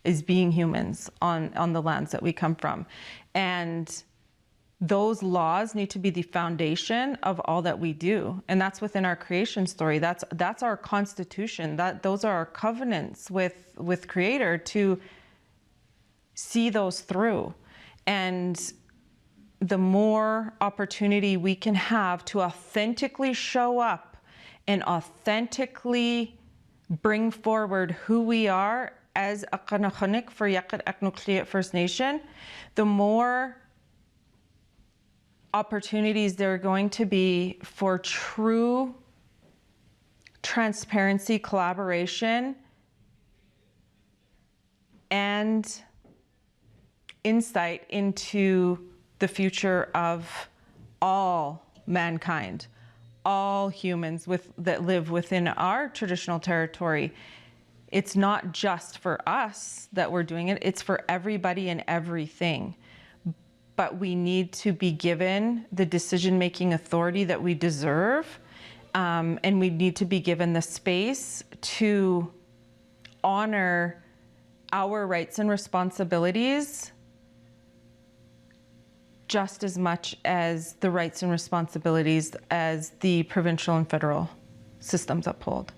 as being humans on the lands that we come from. And those laws need to be the foundation of all that we do. And that's within our creation story. That's our constitution. Those are our covenants with Creator to see those through. And the more opportunity we can have to authentically show up and authentically bring forward who we are as a Kanakhanik for Yakut Aknukliat First Nation, the more opportunities there are going to be for true transparency, collaboration, and insight into the future of all mankind, all humans that live within our traditional territory. It's not just for us that we're doing it, it's for everybody and everything. But we need to be given the decision-making authority that we deserve, and we need to be given the space to honor our rights and responsibilities just as much as the rights and responsibilities as the provincial and federal systems uphold.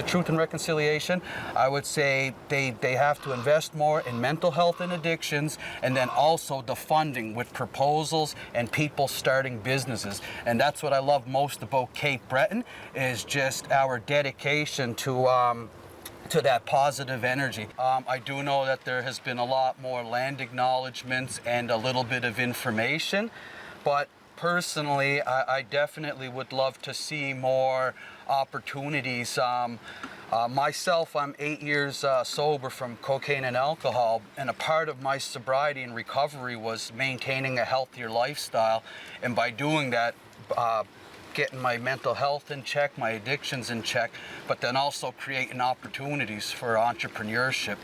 Truth and reconciliation, I would say they have to invest more in mental health and addictions, and then also the funding with proposals and people starting businesses. And that's what I love most about Cape Breton, is just our dedication to that positive energy. I do know that there has been a lot more land acknowledgements and a little bit of information, but personally, I definitely would love to see more opportunities. Myself, I'm 8 years sober from cocaine and alcohol, and a part of my sobriety and recovery was maintaining a healthier lifestyle, and by doing that, getting my mental health in check, my addictions in check, but then also creating opportunities for entrepreneurship.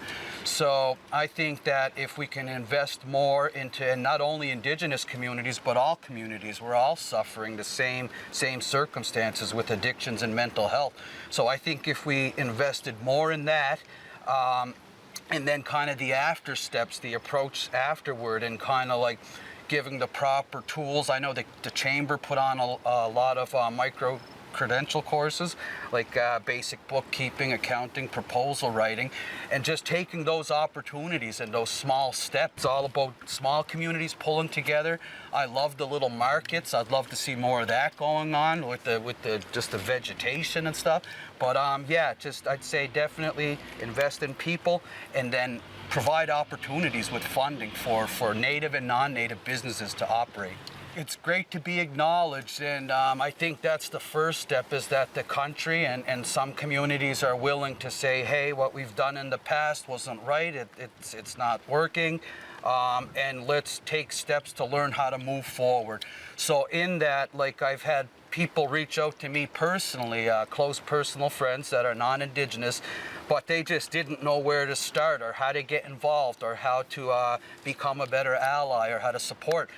So I think that if we can invest more into not only Indigenous communities, but all communities, we're all suffering the same circumstances with addictions and mental health. So I think if we invested more in that, and then kind of the after steps, the approach afterward, and kind of like giving the proper tools. I know the Chamber put on a lot of micro-credential courses, like basic bookkeeping, accounting, proposal writing, and just taking those opportunities and those small steps. It's all about small communities pulling together. I love the little markets. I'd love to see more of that going on with just the vegetation and stuff. But yeah, I'd say definitely invest in people, and then provide opportunities with funding for Native and non-Native businesses to operate. It's great to be acknowledged, and I think that's the first step, is that the country and some communities are willing to say, hey, what we've done in the past wasn't right, it's not working, and let's take steps to learn how to move forward. So in that, like, I've had people reach out to me personally, close personal friends that are non-Indigenous, but they just didn't know where to start or how to get involved or how to become a better ally or how to support.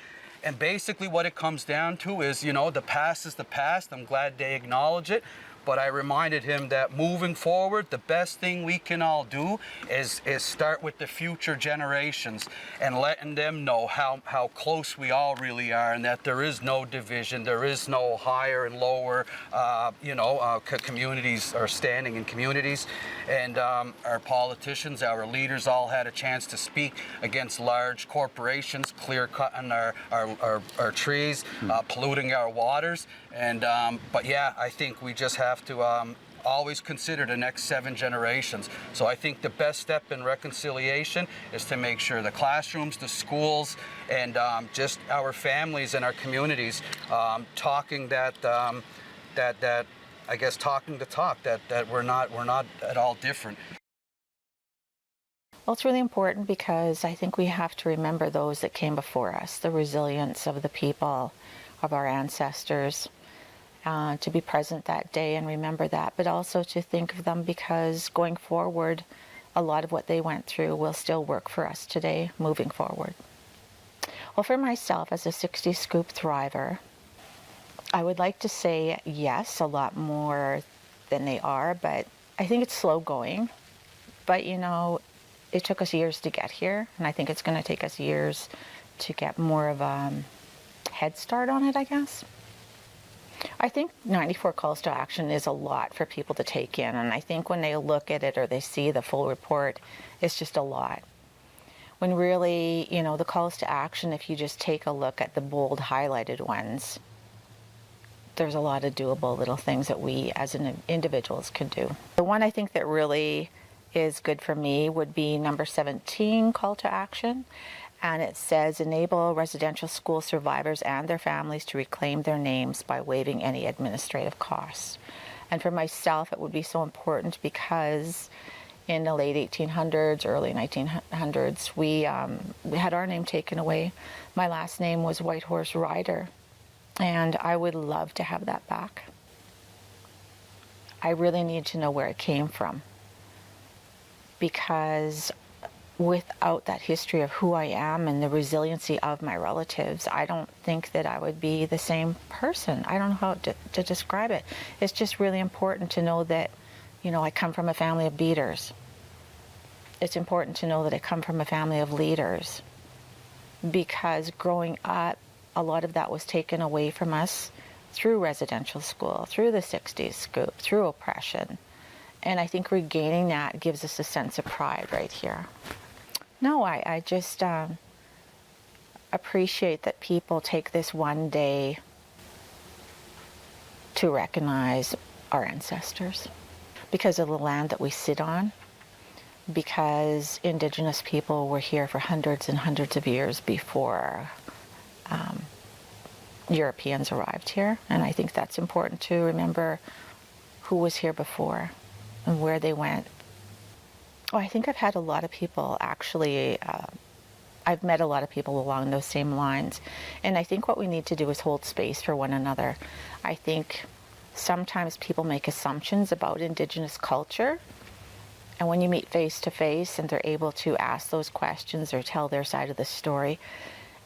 And basically what it comes down to is, the past is the past. I'm glad they acknowledge it. but I reminded him that moving forward, the best thing we can all do is start with the future generations and letting them know how close we all really are, and that there is no division, there is no higher and lower, communities or standing in communities. And our politicians, our leaders all had a chance to speak against large corporations clear cutting our trees, polluting our waters. And but yeah, I think we just have to always consider the next 7 generations. So I think the best step in reconciliation is to make sure the classrooms, the schools, and just our families and our communities talking I guess talking the talk, that we're not at all different. Well, it's really important because I think we have to remember those that came before us, the resilience of the people, of our ancestors, to be present that day and remember that, but also to think of them because going forward, a lot of what they went through will still work for us today, moving forward. Well, for myself, as a 60 scoop thriver, I would like to say yes, a lot more than they are, but I think it's slow going. But it took us years to get here, and I think it's going to take us years to get more of a head start on it, I guess. I think 94 calls to action is a lot for people to take in, and I think when they look at it or they see the full report, it's just a lot. When really, the calls to action, if you just take a look at the bold highlighted ones, there's a lot of doable little things that we as individuals can do. The one I think that really is good for me would be number 17 call to action, and it says enable residential school survivors and their families to reclaim their names by waiving any administrative costs. And for myself, it would be so important because in the late 1800s, early 1900s, we had our name taken away. My last name was White Horse Rider, and I would love to have that back. I really need to know where it came from, because without that history of who I am and the resiliency of my relatives, I don't think that I would be the same person. I don't know how to describe it. It's just really important to know that, I come from a family of beaters. It's important to know that I come from a family of leaders, because growing up, a lot of that was taken away from us through residential school, through the 60s scoop, through oppression. And I think regaining that gives us a sense of pride right here. No, I just appreciate that people take this one day to recognize our ancestors because of the land that we sit on, because Indigenous people were here for hundreds and hundreds of years before Europeans arrived here. And I think that's important to remember who was here before and where they went. Oh, I think I've had a lot of people actually, I've met a lot of people along those same lines. And I think what we need to do is hold space for one another. I think sometimes people make assumptions about Indigenous culture. And when you meet face to face and they're able to ask those questions or tell their side of the story,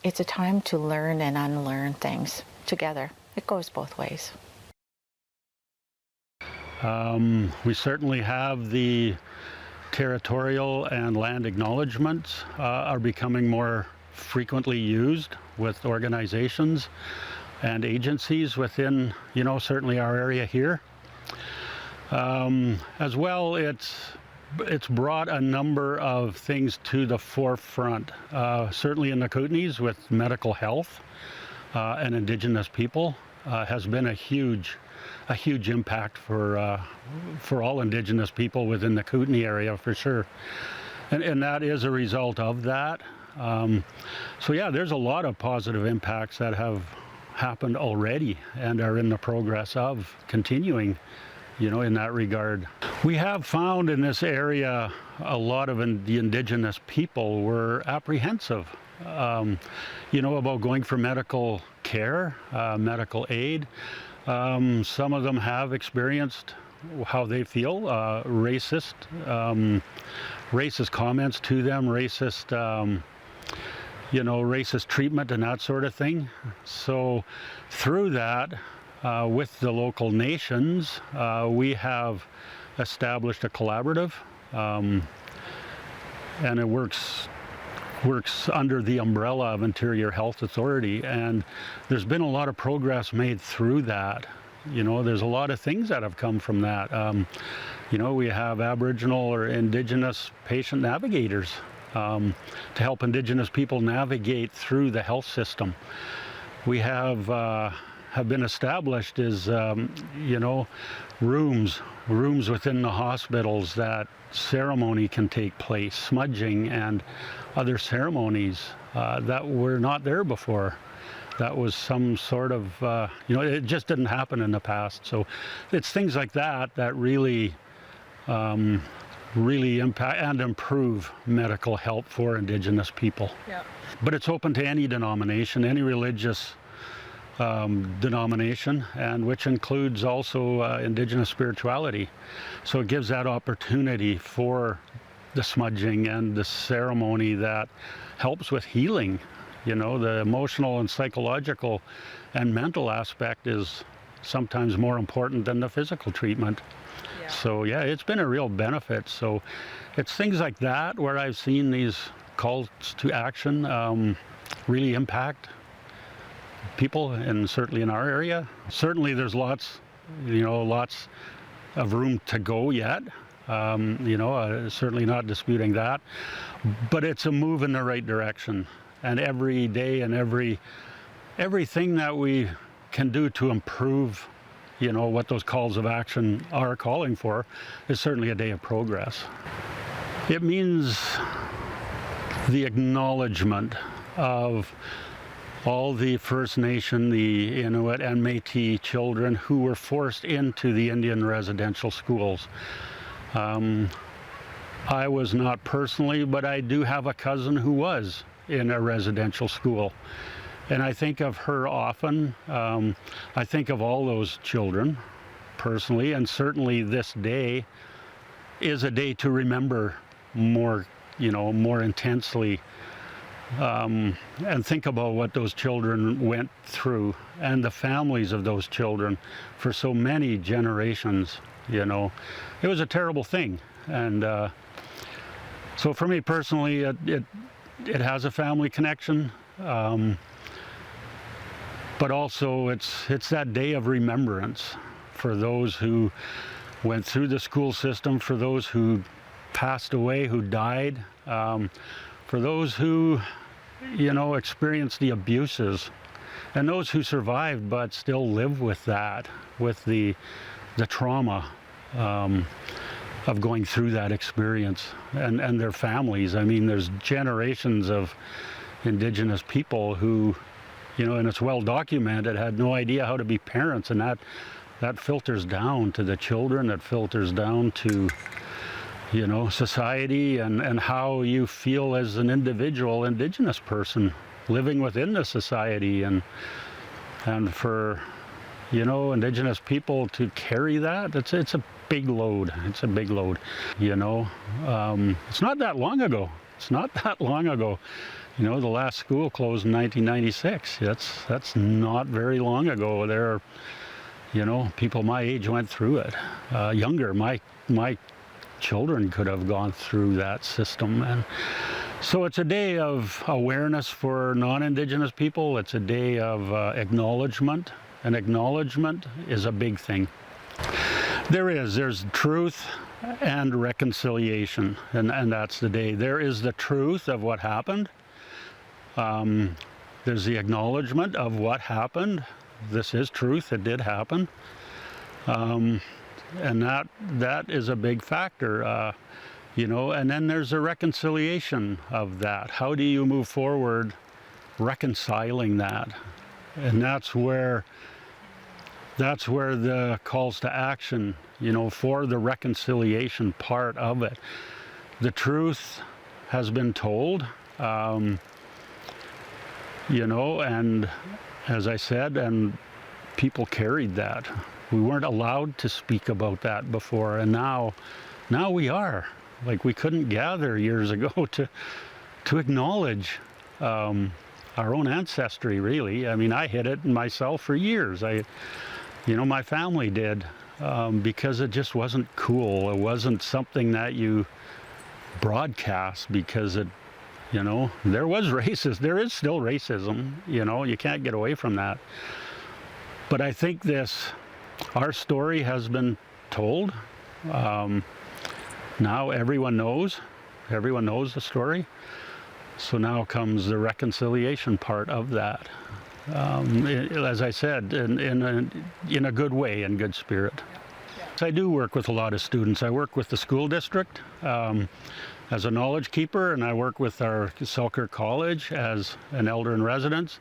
it's a time to learn and unlearn things together. It goes both ways. We certainly have the territorial and land acknowledgements are becoming more frequently used with organizations and agencies within, certainly our area here. As well, it's brought a number of things to the forefront, certainly in the Kootenays with medical health and Indigenous people has been a huge impact for all Indigenous people within the Kootenay area for sure. And that is a result of that. So yeah, there's a lot of positive impacts that have happened already and are in the progress of continuing, in that regard. We have found in this area a lot of the Indigenous people were apprehensive, about going for medical care, medical aid. Some of them have experienced how they feel, racist comments to them, racist treatment and that sort of thing. So through that, with the local nations, we have established a collaborative, and it works under the umbrella of Interior Health Authority, and there's been a lot of progress made through that. You know, there's a lot of things that have come from that. You know, we have Aboriginal or Indigenous patient navigators to help Indigenous people navigate through the health system. We have been established as, you know, rooms within the hospitals that ceremony can take place, smudging and other ceremonies that were not there before. That was some sort of, you know, it just didn't happen in the past. So it's things like that that really, really impact and improve medical help for Indigenous people. Yeah. But it's open to any denomination, any religious denomination, and which includes also Indigenous spirituality. So it gives that opportunity for the smudging and the ceremony that helps with healing. You know, the emotional and psychological and mental aspect is sometimes more important than the physical treatment. Yeah. So yeah, it's been a real benefit. So it's things like that where I've seen these calls to action really impact people, and certainly in our area. Certainly there's lots of room to go yet. You know, certainly not disputing that, but it's a move in the right direction. And every day and everything that we can do to improve, you know, what those calls of action are calling for is certainly a day of progress. It means the acknowledgement of all the First Nation, the Inuit and Métis children who were forced into the Indian residential schools. I was not personally, but I do have a cousin who was in a residential school. And I think of her often. I think of all those children personally, and certainly this day is a day to remember more, you know, more intensely, and think about what those children went through and the families of those children for so many generations. You know, it was a terrible thing. And so for me personally, it has a family connection, but also it's that day of remembrance for those who went through the school system, for those who passed away, who died, for those who, you know, experienced the abuses, and those who survived but still live with that, with the trauma of going through that experience, and their families. I mean, there's generations of Indigenous people who, you know, and it's well documented, had no idea how to be parents, and that filters down to the children, it filters down to, you know, society and how you feel as an individual Indigenous person living within the society, and for, you know, Indigenous people to carry that, it's a big load. It's a big load, you know. It's not that long ago. It's not that long ago. You know, the last school closed in 1996. That's not very long ago. There are, you know, people my age went through it. Younger, my children could have gone through that system. And so it's a day of awareness for non-Indigenous people. It's a day of acknowledgement, and acknowledgement is a big thing. There's truth and reconciliation, and that's the day. There is the truth of what happened. There's the acknowledgement of what happened. This is truth, it did happen. And that is a big factor, you know, and then there's a reconciliation of that. How do you move forward reconciling that? And that's where the calls to action, you know, for the reconciliation part of it. The truth has been told, you know, and as I said, and people carried that. We weren't allowed to speak about that before, and now we are. Like, we couldn't gather years ago to acknowledge our own ancestry, really. I mean, I hid it myself for years. my family did, because it just wasn't cool. It wasn't something that you broadcast because there was racist. There is still racism, you can't get away from that. But I think our story has been told. Now everyone knows the story. So now comes the reconciliation part of that. As I said, in a good way, in good spirit. I do work with a lot of students. I work with the school district as a knowledge keeper, and I work with our Selkirk College as an elder in residence.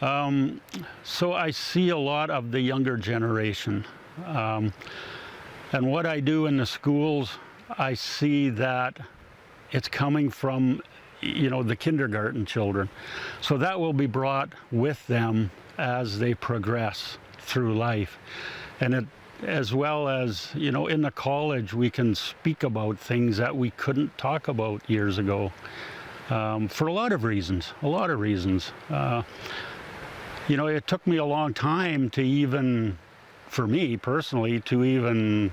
So I see a lot of the younger generation. And what I do in the schools, I see that it's coming from the kindergarten children. So that will be brought with them as they progress through life. And as well as, in the college, we can speak about things that we couldn't talk about years ago, for a lot of reasons. It took me a long time to even, for me personally, to even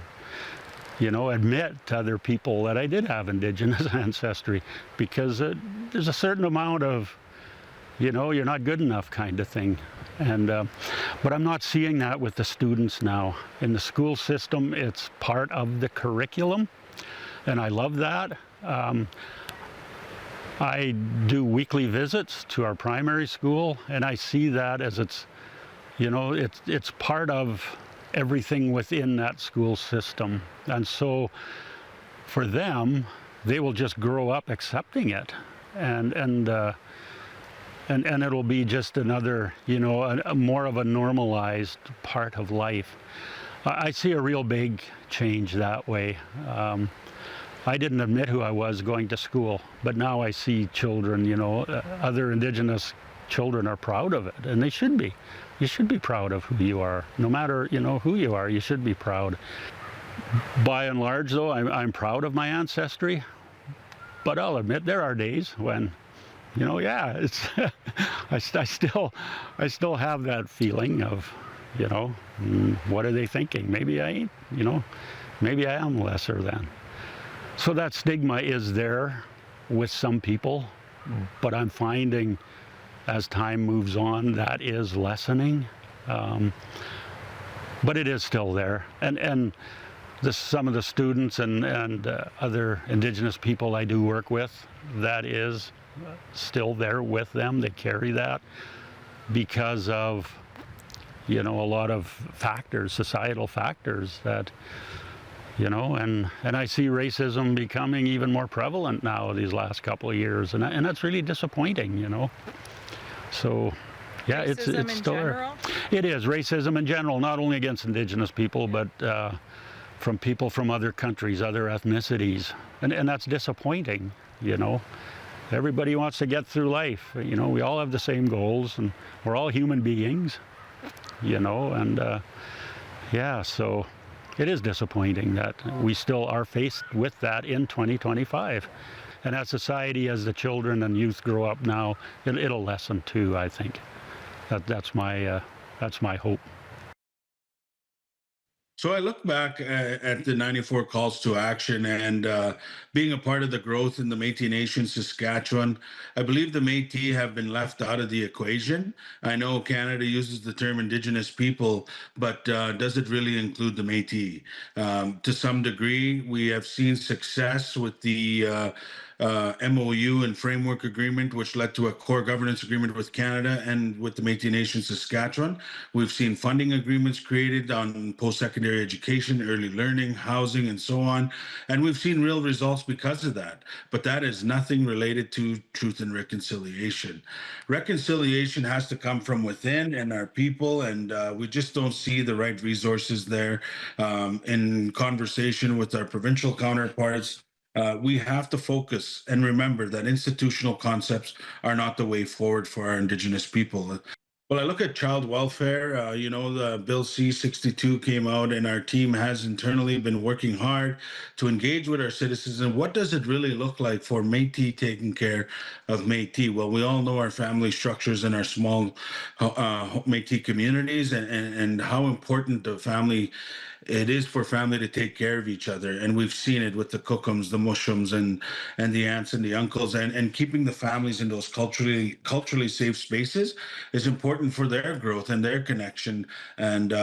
admit to other people that I did have Indigenous ancestry, because there's a certain amount of, you're not good enough kind of thing. And but I'm not seeing that with the students now. In the school system, it's part of the curriculum, and I love that. I do weekly visits to our primary school, and I see that as it's part of everything within that school system. And so for them, they will just grow up accepting it, and it'll be just another, a more of a normalized part of life. I see a real big change that way. I didn't admit who I was going to school, but now I see children, other Indigenous children are proud of it, and they should be. You should be proud of who you are. No matter, who you are, you should be proud. By and large, though, I'm proud of my ancestry, but I'll admit there are days when, it's I still have that feeling of, what are they thinking? Maybe I ain't, maybe I am lesser than. So that stigma is there with some people, but I'm finding as time moves on that is lessening, but it is still there. And some of the students and other Indigenous people I do work with, that is still there with them. They carry that because of, a lot of factors, societal factors that, and I see racism becoming even more prevalent now these last couple of years, and that's really disappointing, So, yeah, it's still there. It is racism in general, not only against Indigenous people, but from people from other countries, other ethnicities, and that's disappointing. Everybody wants to get through life. We all have the same goals, and we're all human beings. And yeah, so it is disappointing that we still are faced with that in 2025. And as society, as the children and youth grow up now, it'll lessen too, I think. That's my hope. So I look back at the 94 calls to action and being a part of the growth in the Métis Nation, Saskatchewan, I believe the Métis have been left out of the equation. I know Canada uses the term Indigenous people, but does it really include the Métis? To some degree, we have seen success with the MOU and framework agreement, which led to a core governance agreement with Canada and with the Métis Nation Saskatchewan. We've seen funding agreements created on post-secondary education, early learning, housing, and so on. And we've seen real results because of that. But that is nothing related to truth and reconciliation. Reconciliation has to come from within and our people, and we just don't see the right resources there. In conversation with our provincial counterparts, we have to focus and remember that institutional concepts are not the way forward for our Indigenous people. Well, I look at child welfare. The Bill C-62 came out, and our team has internally been working hard to engage with our citizens. And what does it really look like for Métis taking care of Métis? Well, we all know our family structures in our small Métis communities, and how important the family it is for family to take care of each other. And we've seen it with the cookums, the mushums, and the aunts and the uncles, and keeping the families in those culturally safe spaces is important for their growth and their connection. And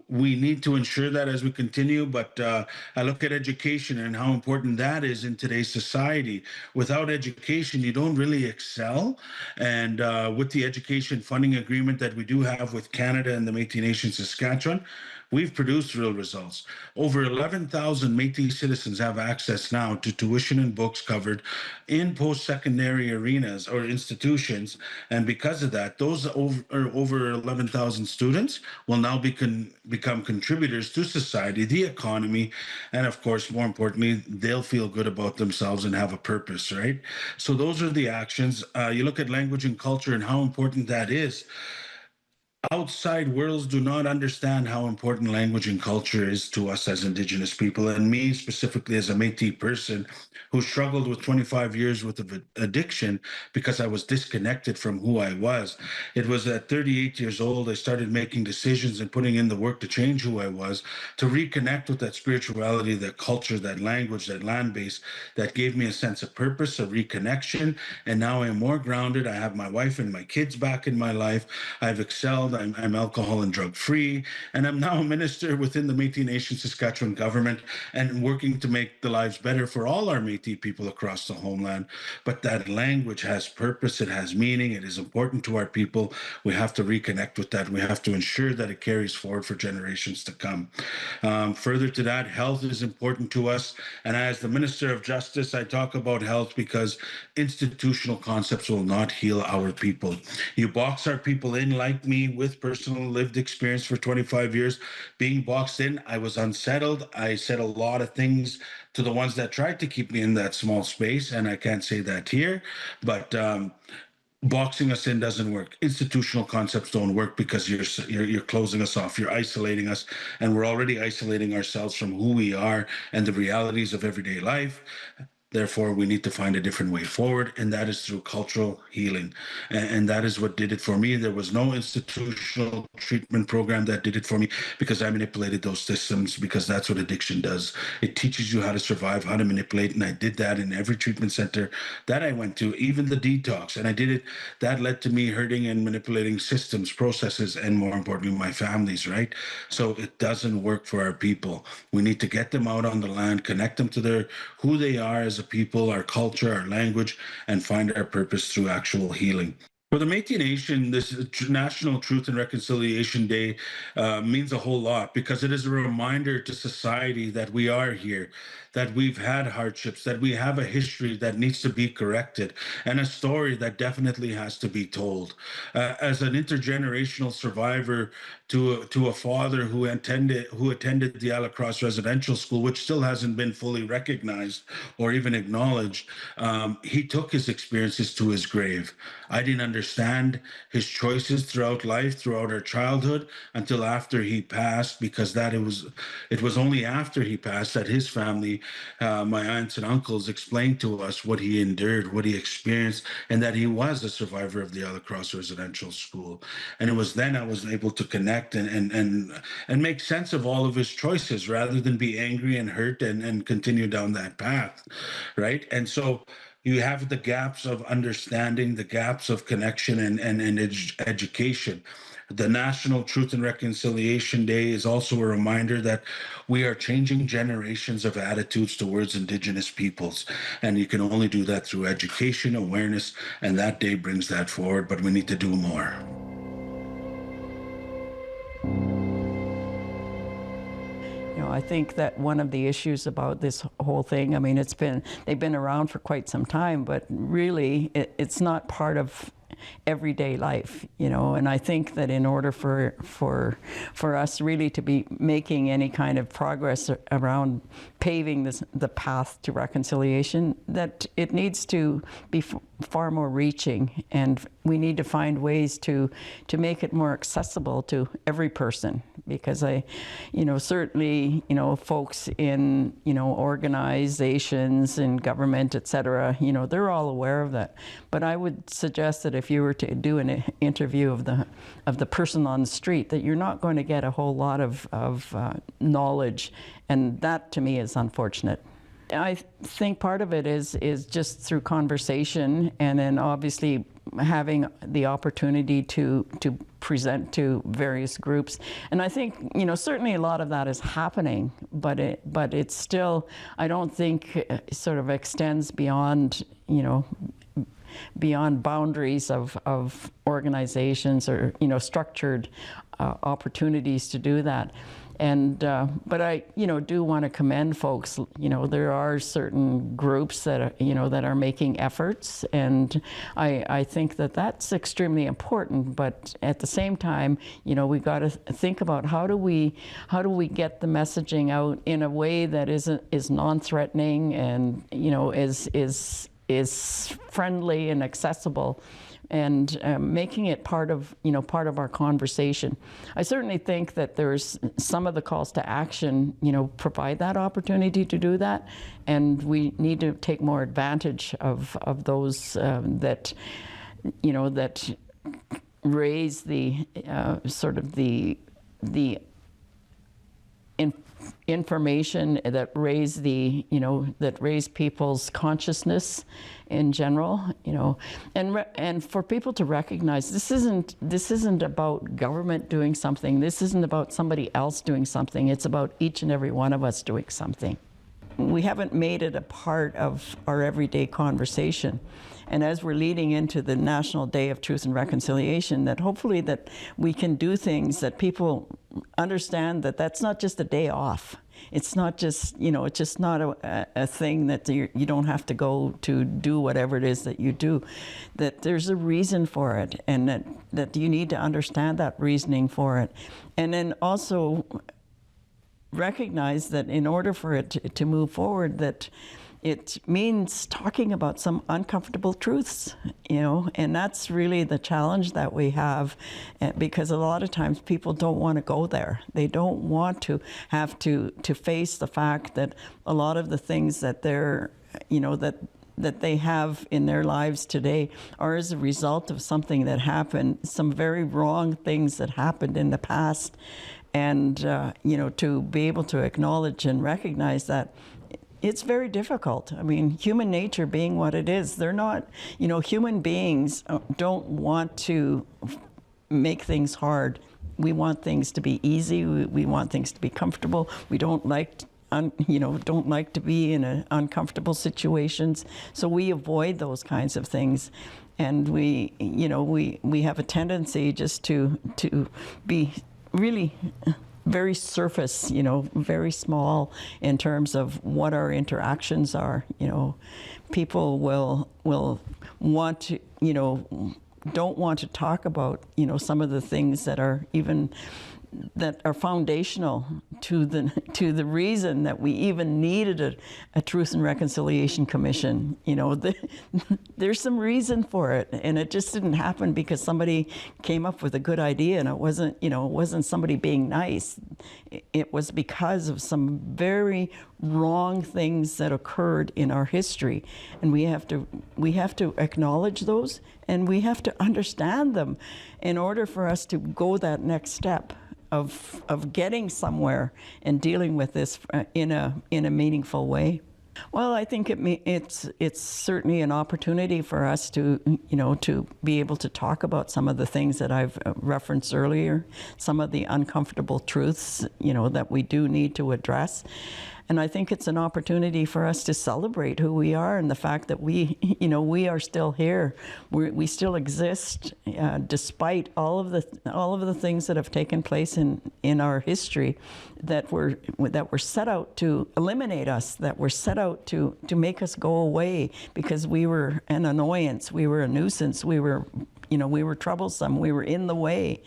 we need to ensure that as we continue. But I look at education and how important that is in today's society. Without education, you don't really excel. And with the education funding agreement that we do have with Canada and the Métis Nation Saskatchewan, we've produced real results. Over 11,000 Métis citizens have access now to tuition and books covered in post-secondary arenas or institutions. And because of that, those over 11,000 students will now become contributors to society, the economy, and of course, more importantly, they'll feel good about themselves and have a purpose, right? So those are the actions. You look at language and culture and how important that is. Outside worlds do not understand how important language and culture is to us as Indigenous people, and me specifically as a Métis person who struggled with 25 years with addiction because I was disconnected from who I was. It was at 38 years old I started making decisions and putting in the work to change who I was, to reconnect with that spirituality, that culture, that language, that land base that gave me a sense of purpose, a reconnection, and now I'm more grounded. I have my wife and my kids back in my life. I've excelled. I'm alcohol and drug free, and I'm now a minister within the Métis Nation Saskatchewan government and working to make the lives better for all our Métis people across the homeland. But that language has purpose, it has meaning, it is important to our people. We have to reconnect with that. We have to ensure that it carries forward for generations to come. Further to that, health is important to us. And as the Minister of Justice, I talk about health because institutional concepts will not heal our people. You box our people in like me with personal lived experience for 25 years. Being boxed in, I was unsettled. I said a lot of things to the ones that tried to keep me in that small space, and I can't say that here, but boxing us in doesn't work. Institutional concepts don't work because you're closing us off. You're isolating us, and we're already isolating ourselves from who we are and the realities of everyday life. Therefore, we need to find a different way forward, and that is through cultural healing. And that is what did it for me. There was no institutional treatment program that did it for me because I manipulated those systems, because that's what addiction does. It teaches you how to survive, how to manipulate, and I did that in every treatment center that I went to, even the detox. And I did it. That led to me hurting and manipulating systems, processes, and more importantly, my families, right? So it doesn't work for our people. We need to get them out on the land, connect them to who they are as a people, our culture, our language, and find our purpose through actual healing. For the Métis Nation, this National Truth and Reconciliation Day means a whole lot because it is a reminder to society that we are here, that we've had hardships, that we have a history that needs to be corrected, and a story that definitely has to be told. As an intergenerational survivor to a father who attended the Alacross Residential School, which still hasn't been fully recognized or even acknowledged, he took his experiences to his grave. I didn't understand his choices throughout life, throughout our childhood, until after he passed, because it was only after he passed that his family, my aunts and uncles, explained to us what he endured, what he experienced, and that he was a survivor of the Alacross Residential School. And it was then I was able to connect and make sense of all of his choices rather than be angry and hurt and continue down that path, right? And so you have the gaps of understanding, the gaps of connection and education. The National Truth and Reconciliation Day is also a reminder that we are changing generations of attitudes towards Indigenous peoples. And you can only do that through education, awareness, and that day brings that forward, but we need to do more. I think that one of the issues about this whole thing, I mean, they've been around for quite some time, but really it's not part of everyday life, you know. And I think that in order for us really to be making any kind of progress around paving the path to reconciliation, that it needs to be far more reaching, and we need to find ways to make it more accessible to every person. Because certainly, folks in, organizations and government, et cetera, they're all aware of that. But I would suggest that if you were to do an interview of the person on the street, that you're not going to get a whole lot of knowledge, and that to me is unfortunate. I think part of it is just through conversation, and then obviously having the opportunity to present to various groups. And I think, certainly a lot of that is happening, but it's still, I don't think it sort of extends beyond, beyond boundaries of organizations or, structured opportunities to do that. And but I do want to commend folks. There are certain groups that are, that are making efforts, and I think that that's extremely important. But at the same time, we got to think about how do we get the messaging out in a way that is non-threatening and is friendly and accessible, and making it part of our conversation. I certainly think that there's some of the calls to action, provide that opportunity to do that, and we need to take more advantage of those that raise the sort of the information that raise people's consciousness in general, and for people to recognize this isn't about government doing something. This isn't about somebody else doing something. It's about each and every one of us doing something. We haven't made it a part of our everyday conversation. And as we're leading into the National Day of Truth and Reconciliation, that hopefully that we can do things that people understand that that's not just a day off. It's not just, it's just not a thing that you don't have to go to do whatever it is that you do. That there's a reason for it, and that you need to understand that reasoning for it. And then also recognize that in order for it to move forward, that it means talking about some uncomfortable truths, and that's really the challenge that we have, because a lot of times people don't want to go there. They don't want to have to face the fact that a lot of the things that they're, that they have in their lives today are as a result of something that happened, some very wrong things that happened in the past. And, to be able to acknowledge and recognize that it's very difficult. I mean, human nature being what it is, they're not, human beings don't want to make things hard. We want things to be easy. We want things to be comfortable. We don't like to be in uncomfortable situations. So we avoid those kinds of things. And we have a tendency just to be really very surface, very small in terms of what our interactions are. People will want to, don't want to talk about, some of the things that are foundational to the reason that we even needed a Truth and Reconciliation Commission. There's some reason for it, and it just didn't happen because somebody came up with a good idea, and it wasn't somebody being nice. It was because of some very wrong things that occurred in our history, and we have to acknowledge those, and we have to understand them in order for us to go that next step of getting somewhere and dealing with this in a meaningful way. Well, I think it's certainly an opportunity for us to be able to talk about some of the things that I've referenced earlier, some of the uncomfortable truths, that we do need to address. And I think it's an opportunity for us to celebrate who we are and the fact that we are still here. We still exist despite all of the things that have taken place in our history that were set out to eliminate us, that were set out to make us go away because we were an annoyance, we were a nuisance, we were we were troublesome, we were in the way.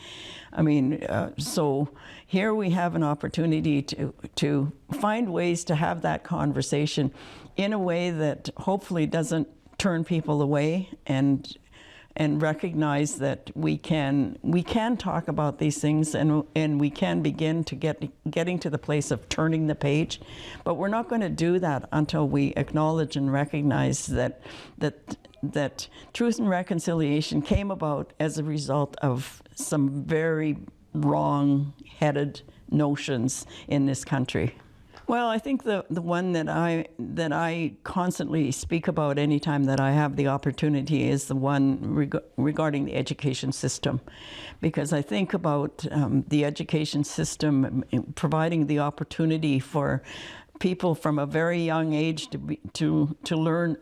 I mean, so here we have an opportunity to find ways to have that conversation in a way that hopefully doesn't turn people away, and recognize that we can talk about these things, and we can begin to getting to the place of turning the page. But we're not going to do that until we acknowledge and recognize that truth and reconciliation came about as a result of some very wrong-headed notions in this country. Well, I think the one that I constantly speak about anytime that I have the opportunity is the one regarding the education system, because I think about the education system providing the opportunity for people from a very young age to learn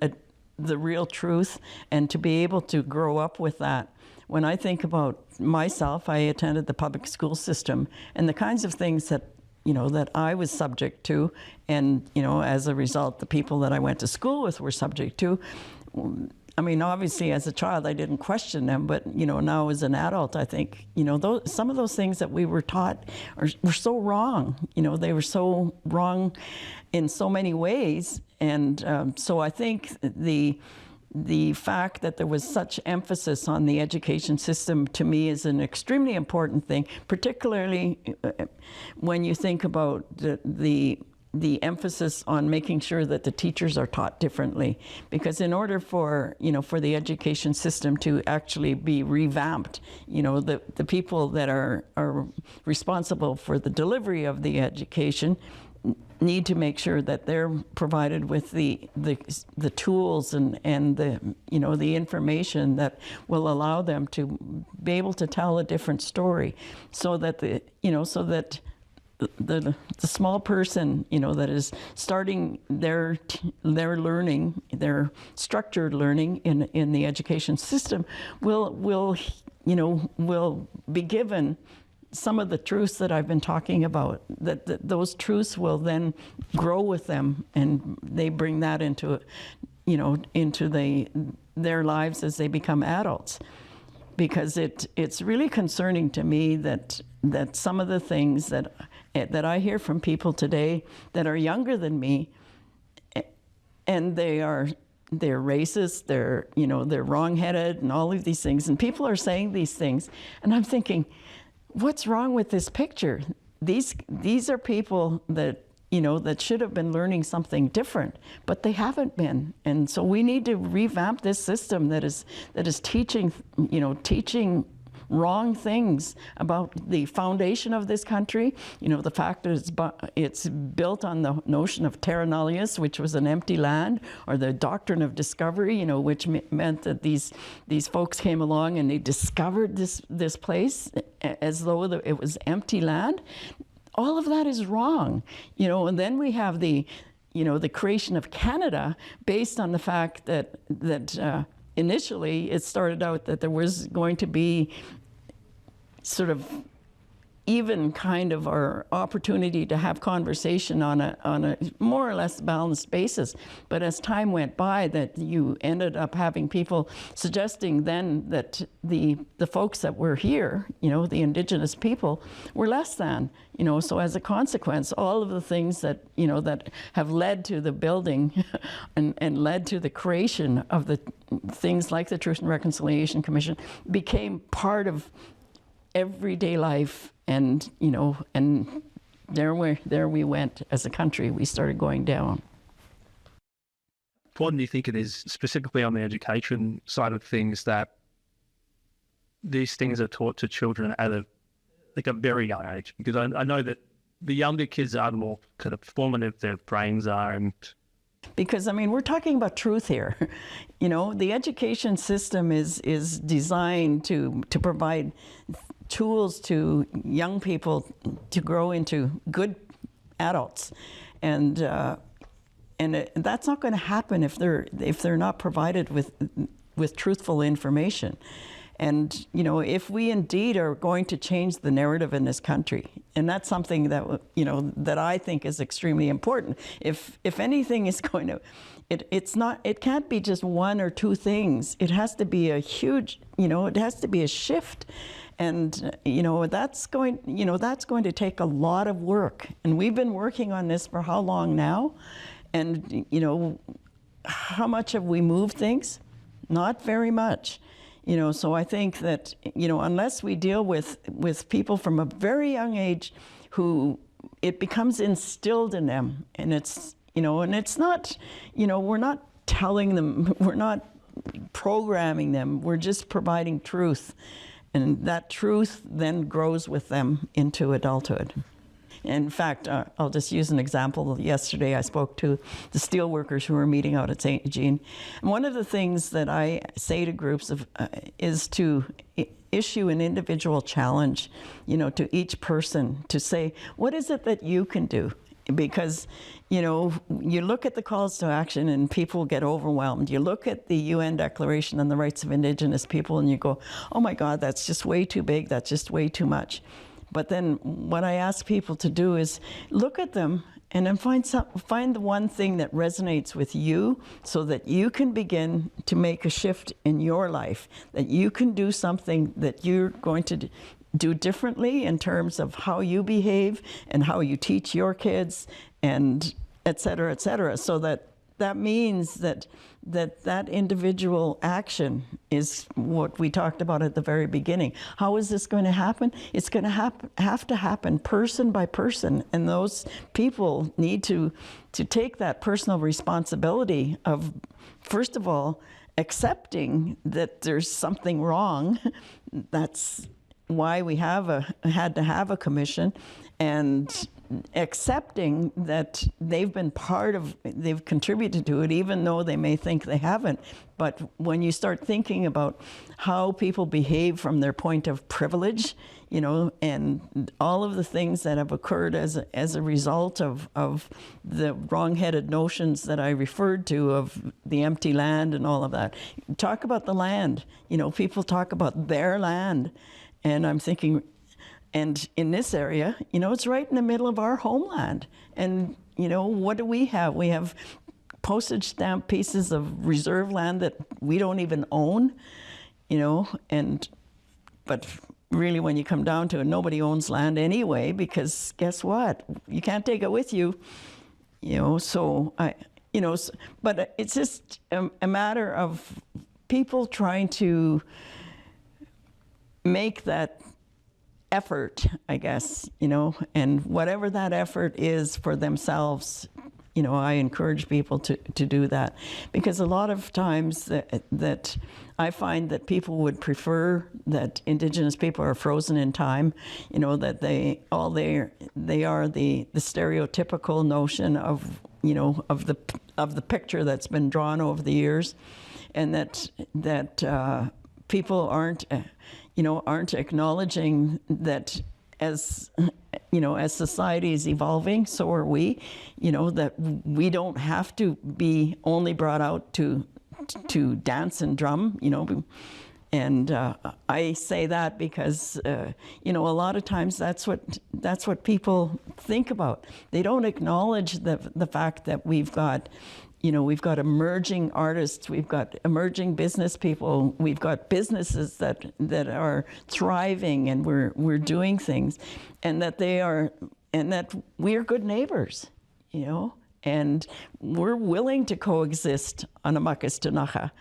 the real truth and to be able to grow up with that. When I think about myself, I attended the public school system, and the kinds of things that that I was subject to, and as a result, the people that I went to school with were subject to. I mean, obviously, as a child, I didn't question them, but now as an adult, I think some of those things that we were taught were so wrong. They were so wrong in so many ways, and so I think the fact that there was such emphasis on the education system, to me, is an extremely important thing, particularly when you think about the emphasis on making sure that the teachers are taught differently. Because in order for the education system to actually be revamped, the people that are responsible for the delivery of the education need to make sure that they're provided with the tools and the information that will allow them to be able to tell a different story, so that the small person that is starting their learning, their structured learning in the education system will be given some of the truths that I've been talking about, that those truths will then grow with them, and they bring that into their lives as they become adults. Because it's really concerning to me that some of the things that I hear from people today that are younger than me, and they're racist, they're wrong-headed, and all of these things, and people are saying these things, and I'm thinking, what's wrong with this picture? These are people that that should have been learning something different, but they haven't been. And so we need to revamp this system that is teaching wrong things about the foundation of this country. The fact that it's built on the notion of terra nullius, which was an empty land, or the doctrine of discovery, which meant that these folks came along and they discovered this place as though it was empty land. All of that is wrong, and then we have the creation of Canada based on the fact that initially it started out that there was going to be sort of even kind of our opportunity to have conversation on a more or less balanced basis. But as time went by, that you ended up having people suggesting then that the folks that were here, the Indigenous people, were less than. So as a consequence, all of the things that that have led to the building and led to the creation of the things like the Truth and Reconciliation Commission became part of everyday life, and and there we went as a country. We started going down. What do you think it is, specifically on the education side of things, that these things are taught to children at a very young age? Because I know that the younger kids are the more kind of formative their brains are, and because we're talking about truth here. The education system is designed to provide tools to young people to grow into good adults, and that's not going to happen if they're not provided with truthful information. And if we indeed are going to change the narrative in this country, And that's something that, that I think is extremely important. If anything is going to, it can't be just one or two things. It has to be a huge, it has to be a shift. And, that's going to take a lot of work. And we've been working on this for how long now? And, how much have we moved things? Not very much. So I think that, unless we deal with people from a very young age who it becomes instilled in them, and it's, and it's not, we're not telling them, we're not programming them, we're just providing truth. And that truth then grows with them into adulthood. In fact, I'll just use an example. Yesterday I spoke to the steelworkers who were meeting out at St. Eugene. And one of the things that I say to groups is to issue an individual challenge, to each person to say, what is it that you can do? Because, you look at the calls to action and people get overwhelmed. You look at the UN Declaration on the Rights of Indigenous People and you go, oh my God, that's just way too big, that's just way too much. But then what I ask people to do is look at them and then find the one thing that resonates with you so that you can begin to make a shift in your life, that you can do something that you're going to do differently in terms of how you behave and how you teach your kids, and et cetera, so that means that individual action is what we talked about at the very beginning. How is this going to happen? It's going to have to happen person by person, and those people need to take that personal responsibility of, first of all, accepting that there's something wrong. That's why we had to have a commission, and accepting that they've contributed to it, even though they may think they haven't. But when you start thinking about how people behave from their point of privilege, and all of the things that have occurred as a result of the wrong-headed notions that I referred to, of the empty land and all of that. Talk about the land. People talk about their land. And I'm thinking, and in this area, it's right in the middle of our homeland. And, what do we have? We have postage stamp pieces of reserve land that we don't even own, but really when you come down to it, nobody owns land anyway, because guess what? You can't take it with you, but it's just a matter of people trying to make that effort, I guess, and whatever that effort is for themselves, I encourage people to do that, because a lot of times that I find that people would prefer that Indigenous people are frozen in time, that they are the stereotypical notion of, of the picture that's been drawn over the years, and that people aren't acknowledging that as society is evolving, so are we, that we don't have to be only brought out to dance and drum, and I say that because, a lot of times that's what people think about. They don't acknowledge the fact that we've got emerging artists, we've got emerging business people, we've got businesses that are thriving, and we're doing things, and that we're good neighbors, and we're willing to coexist on Amakas-Tunacha.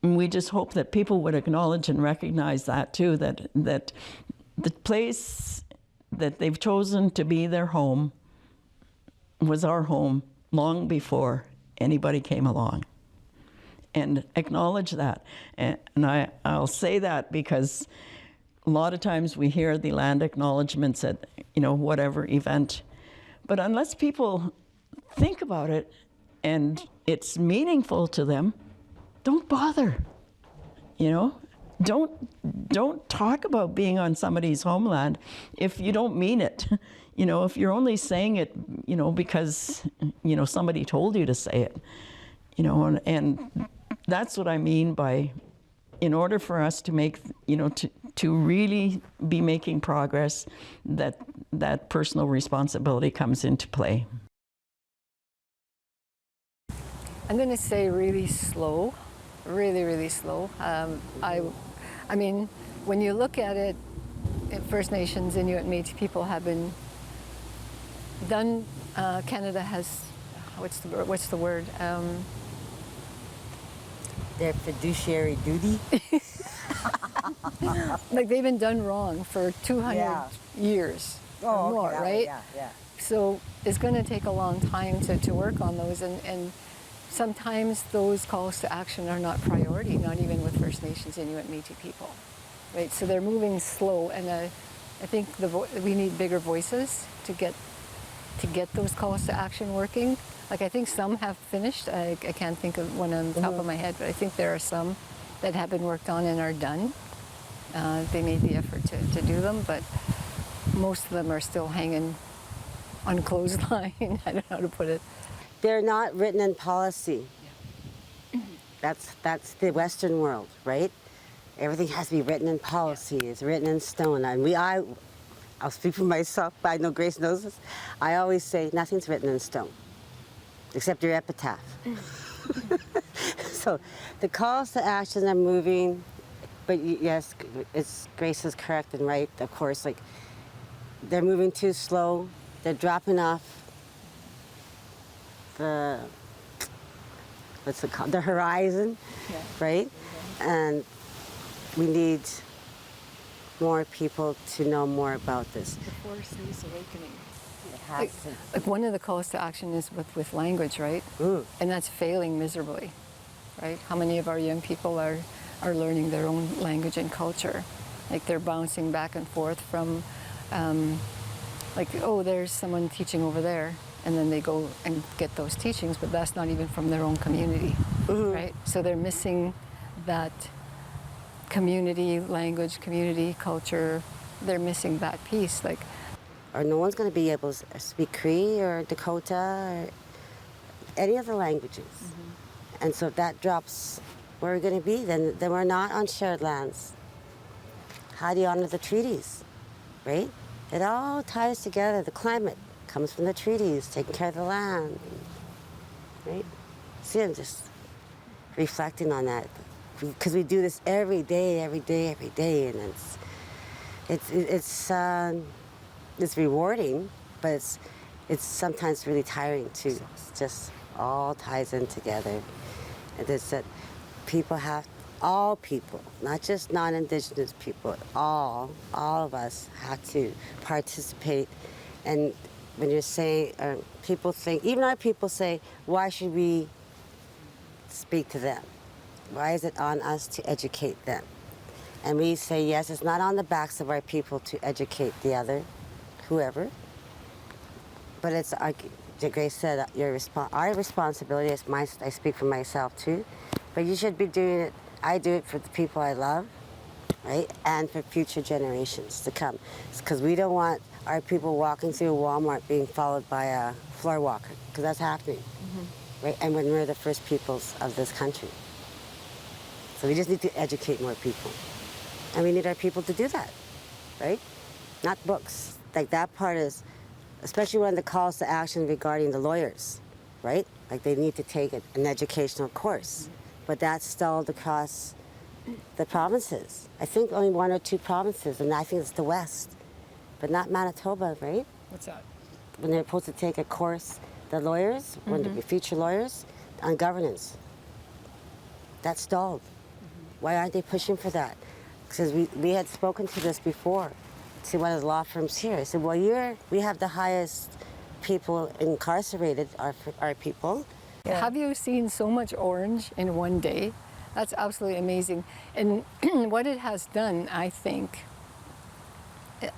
And we just hope that people would acknowledge and recognize that too, that the place that they've chosen to be their home was our home long before anybody came along, and acknowledge that. And I'll say that because a lot of times we hear the land acknowledgements at, whatever event, but unless people think about it and it's meaningful to them, don't bother, Don't talk about being on somebody's homeland if you don't mean it. If you're only saying it, because, somebody told you to say it, and that's what I mean by, in order for us to make, to really be making progress, that personal responsibility comes into play. I'm going to say really slow, really, really slow. I mean, when you look at it, First Nations, Inuit, Métis people have been done. Canada has, what's the word? Their fiduciary duty. Like they've been done wrong for 200 years or more, right? Yeah. So it's going to take a long time to work on those, and sometimes those calls to action are not priority, not even with First Nations, Inuit, Métis people, right? So they're moving slow, and I think we need bigger voices to get those calls to action working. Like I think some have finished. I can't think of one on the top of my head, but I think there are some that have been worked on and are done. They made the effort to do them, but most of them are still hanging on clothesline. I don't know how to put it. They're not written in policy. That's the Western world, right? Everything has to be written in policy. It's written in stone. And I'll speak for myself, but I know Grace knows this. I always say nothing's written in stone, except your epitaph. So the calls to action are moving, but yes, Grace is correct and right. Of course, like they're moving too slow. They're dropping off the horizon, right? And we need more people to know more about this. The Forest News Awakening. Like one of the calls to action is with language, right? And that's failing miserably, right? How many of our young people are learning their own language and culture? Like they're bouncing back and forth from, like, oh, there's someone teaching over there, and then they go and get those teachings, but that's not even from their own community, right? So they're missing that community language, community culture. They're missing that piece, like. Or no one's going to be able to speak Cree or Dakota or any of the languages. And so if that drops where we're going to be, then we're not on shared lands. How do you honor the treaties, right? It all ties together. The climate comes from the treaties, taking care of the land, right? See, I'm just reflecting on that because we do this every day, and it's rewarding, but it's sometimes really tiring too. It's just all ties in together. And it's that all people, not just non-Indigenous people, all of us have to participate. And when you're saying, people think, even our people say, why should we speak to them? Why is it on us to educate them? And we say, yes, it's not on the backs of our people to educate the other, whoever. But it's, like Grace said, our responsibility is I speak for myself too, but you should be doing it. I do it for the people I love, right? And for future generations to come. Because we don't want our people walking through Walmart being followed by a floor walker, because that's happening, right? And when we're the first peoples of this country. So we just need to educate more people. And we need our people to do that, right? Not books. Like that part is, especially when the calls to action regarding the lawyers, right? Like they need to take an educational course. But that's stalled across the provinces. I think only 1 or 2 provinces, and I think it's the West, but not Manitoba, right? What's that? When they're supposed to take a course, the lawyers, when they're future lawyers, on governance. That's stalled. Why aren't they pushing for that? Because we had spoken to this before, to one of the law firms here. I said, well, we have the highest people incarcerated, our people. Yeah. Have you seen so much orange in one day? That's absolutely amazing. And what it has done, I think,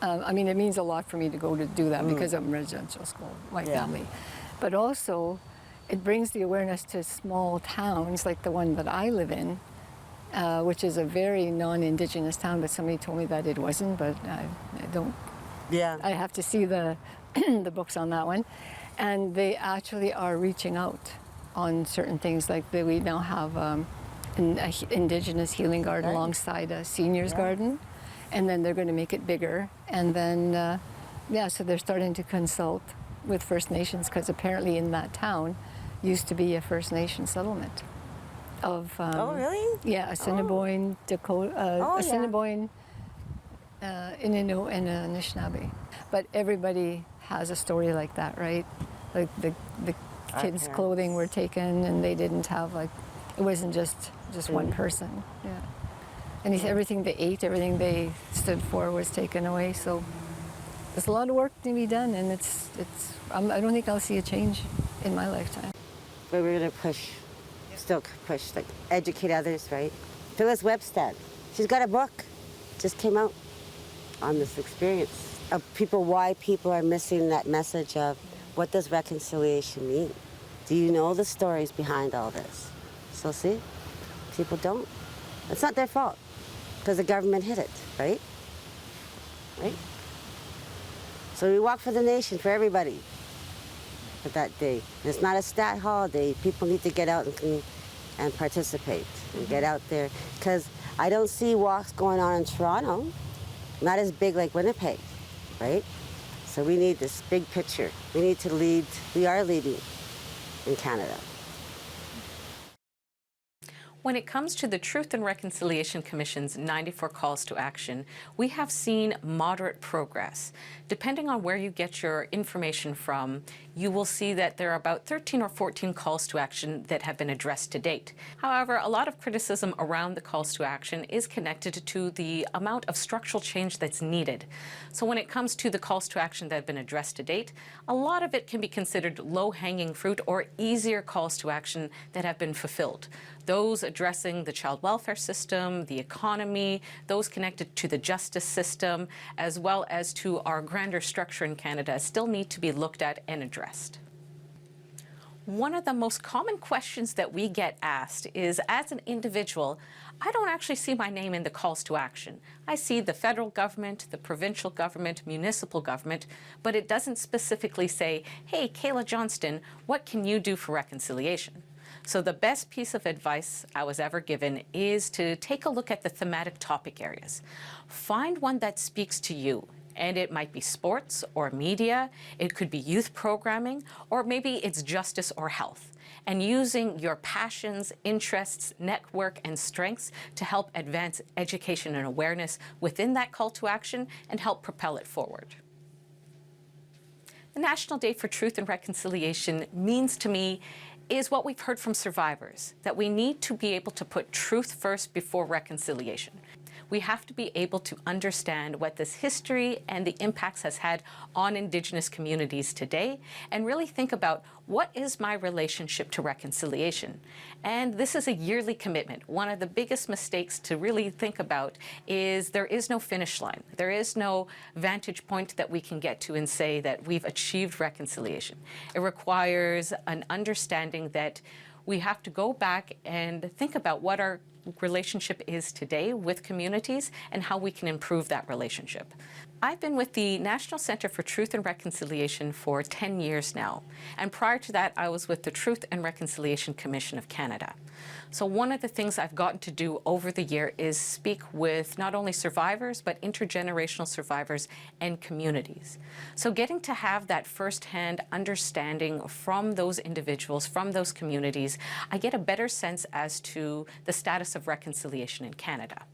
I mean, it means a lot for me to go to do that because I'm in residential school, my family. But also, it brings the awareness to small towns like the one that I live in, which is a very non-Indigenous town, but somebody told me that it wasn't, but I don't. Yeah. I have to see the books on that one. And they actually are reaching out on certain things, like we now have an Indigenous healing garden alongside a seniors garden. and then they're going to make it bigger. And then, yeah, so they're starting to consult with First Nations because apparently in that town used to be a First Nation settlement of. Oh, really? Yeah, Assiniboine, Dakota, Assiniboine, Innu, and Anishinaabe. But everybody has a story like that, right? Like the kids' clothing were taken, and they didn't have it wasn't just one person. Yeah. And everything they ate, everything they stood for was taken away. So there's a lot of work to be done, and I don't think I'll see a change in my lifetime. But we're gonna still push, like educate others, right? Phyllis Webstad, she's got a book, just came out on this experience of why people are missing that message of what does reconciliation mean? Do you know the stories behind all this? So see, people don't. It's not their fault because the government hid it, right? Right? So we walk for the nation, for everybody, for that day. And it's not a stat holiday. People need to get out and participate and get out there. Because I don't see walks going on in Toronto, not as big like Winnipeg, right? So we need this big picture. We need to lead. We are leading in Canada. When it comes to the Truth and Reconciliation Commission's 94 calls to action, we have seen moderate progress. Depending on where you get your information from, you will see that there are about 13 or 14 calls to action that have been addressed to date. However, a lot of criticism around the calls to action is connected to the amount of structural change that's needed. So when it comes to the calls to action that have been addressed to date, a lot of it can be considered low-hanging fruit or easier calls to action that have been fulfilled. Those addressing the child welfare system, the economy, those connected to the justice system, as well as to our grander structure in Canada still need to be looked at and addressed. One of the most common questions that we get asked is, as an individual, I don't actually see my name in the calls to action. I see the federal government, the provincial government, municipal government, but it doesn't specifically say, hey, Kayla Johnston, what can you do for reconciliation? So the best piece of advice I was ever given is to take a look at the thematic topic areas. Find one that speaks to you. And it might be sports or media, it could be youth programming, or maybe it's justice or health. And using your passions, interests, network, and strengths to help advance education and awareness within that call to action and help propel it forward. The National Day for Truth and Reconciliation means to me is what we've heard from survivors, that we need to be able to put truth first before reconciliation. We have to be able to understand what this history and the impacts has had on Indigenous communities today and really think about what is my relationship to reconciliation. And this is a yearly commitment. One of the biggest mistakes to really think about is there is no finish line. There is no vantage point that we can get to and say that we've achieved reconciliation. It requires an understanding that we have to go back and think about what our relationship is today with communities and how we can improve that relationship. I've been with the National Centre for Truth and Reconciliation for 10 years now, and prior to that I was with the Truth and Reconciliation Commission of Canada. So one of the things I've gotten to do over the year is speak with not only survivors, but intergenerational survivors and communities. So getting to have that firsthand understanding from those individuals, from those communities, I get a better sense as to the status of reconciliation in Canada.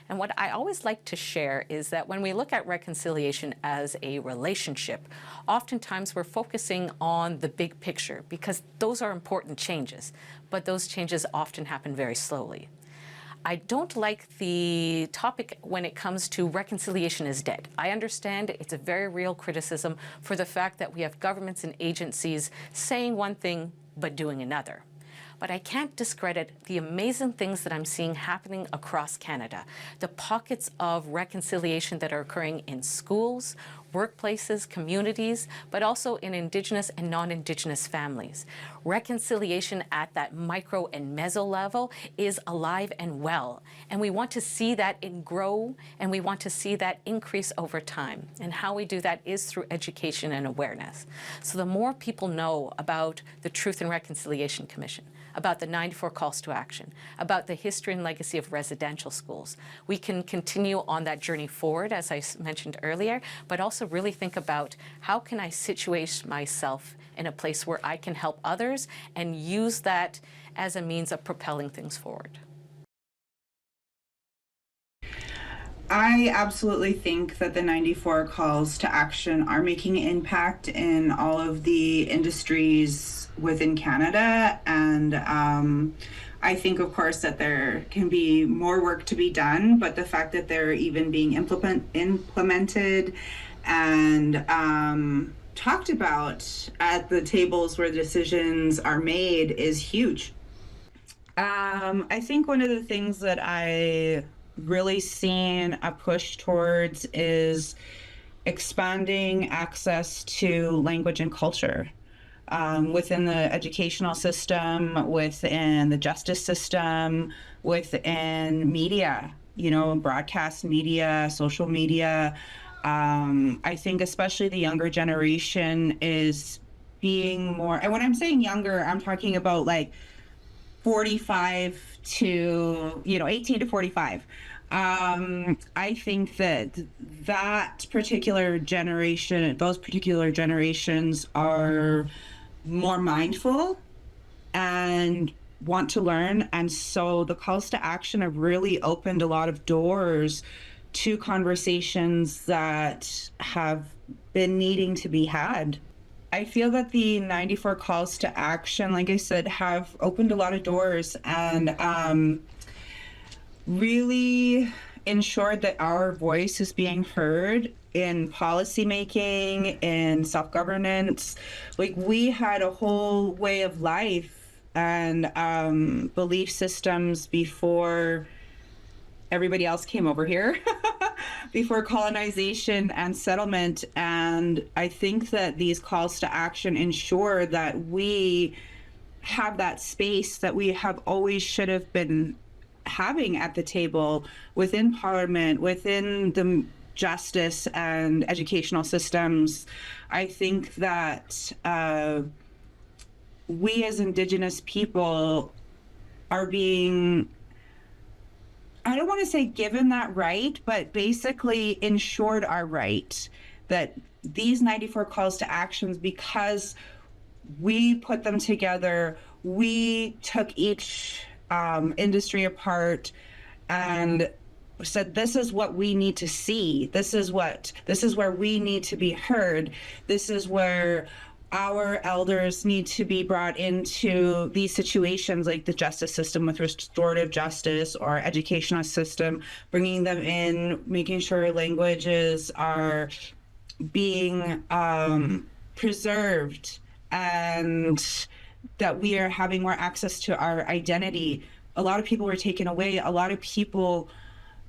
And what I always like to share is that when we look at reconciliation as a relationship, oftentimes we're focusing on the big picture because those are important changes, but those changes often happen very slowly. I don't like the topic when it comes to reconciliation is dead. I understand it's a very real criticism for the fact that we have governments and agencies saying one thing but doing another. But I can't discredit the amazing things that I'm seeing happening across Canada. The pockets of reconciliation that are occurring in schools, workplaces, communities, but also in Indigenous and non-Indigenous families. Reconciliation at that micro and meso level is alive and well, and we want to see that grow, and we want to see that increase over time. And how we do that is through education and awareness. So the more people know about the Truth and Reconciliation Commission, about the 94 calls to action, about the history and legacy of residential schools, we can continue on that journey forward, as I mentioned earlier, but also really think about how can I situate myself in a place where I can help others and use that as a means of propelling things forward. I absolutely think that the 94 calls to action are making an impact in all of the industries within Canada. And I think, of course, that there can be more work to be done, but the fact that they're even being implemented and talked about at the tables where decisions are made is huge. I think one of the things that I really seen a push towards is expanding access to language and culture within the educational system, within the justice system, within media, broadcast media, social media. I think especially the younger generation is being more, and when I'm saying younger, I'm talking about like 45 to 18 to 45. I think that particular generation, those particular generations are more mindful and want to learn, and so the calls to action have really opened a lot of doors to conversations that have been needing to be had. I feel that the 94 calls to action, like I said, have opened a lot of doors and really ensured that our voice is being heard in policymaking, in self-governance. Like, we had a whole way of life and belief systems before everybody else came over here. Before colonization and settlement. And I think that these calls to action ensure that we have that space that we have always should have been having at the table within Parliament, within the justice and educational systems. I think that we as Indigenous people are being, I don't want to say given that right, but basically ensured our right that these 94 calls to actions, because we put them together, we took each industry apart and said, this is what we need to see. This is where we need to be heard. This is where our elders need to be brought into these situations, like the justice system with restorative justice or educational system, bringing them in, making sure languages are being preserved and that we are having more access to our identity. A lot of people were taken away. A lot of people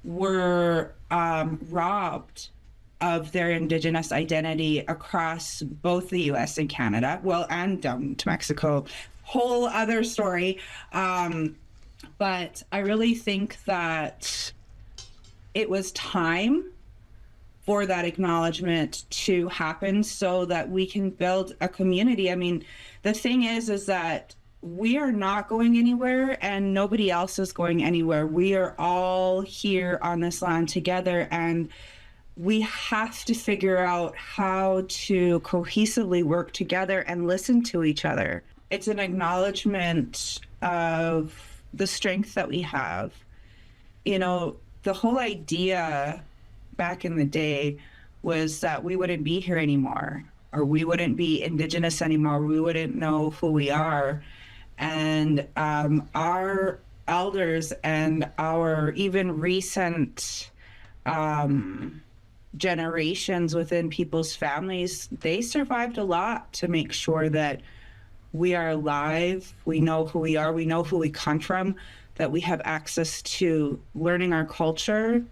were robbed of their Indigenous identity across both the US and Canada, well, and down to Mexico. Whole other story. But I really think that it was time for that acknowledgement to happen so that we can build a community. I mean, the thing is that we are not going anywhere and nobody else is going anywhere. We are all here on this land together, and we have to figure out how to cohesively work together and listen to each other. It's an acknowledgement of the strength that we have. The whole idea back in the day was that we wouldn't be here anymore, or we wouldn't be Indigenous anymore. We wouldn't know who we are. And our elders and our even recent generations within people's families, they survived a lot to make sure that we are alive, we know who we are, we know who we come from, that we have access to learning our culture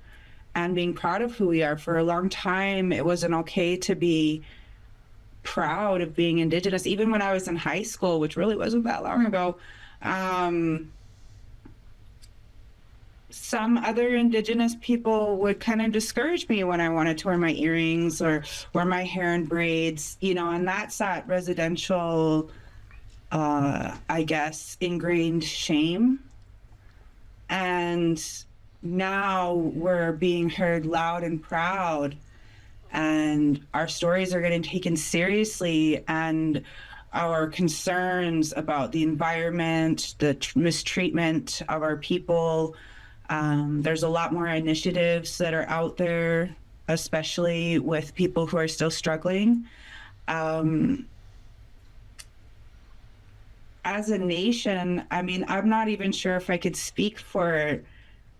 and being proud of who we are. For a long time, it wasn't okay to be proud of being Indigenous. Even when I was in high school, which really wasn't that long ago, some other Indigenous people would kind of discourage me when I wanted to wear my earrings or wear my hair in braids, you know, and that's that residential, I guess, ingrained shame. And now we're being heard loud and proud, and our stories are getting taken seriously, and our concerns about the environment, the mistreatment of our people. There's a lot more initiatives that are out there, especially with people who are still struggling. As a nation, I mean, I'm not even sure if I could speak for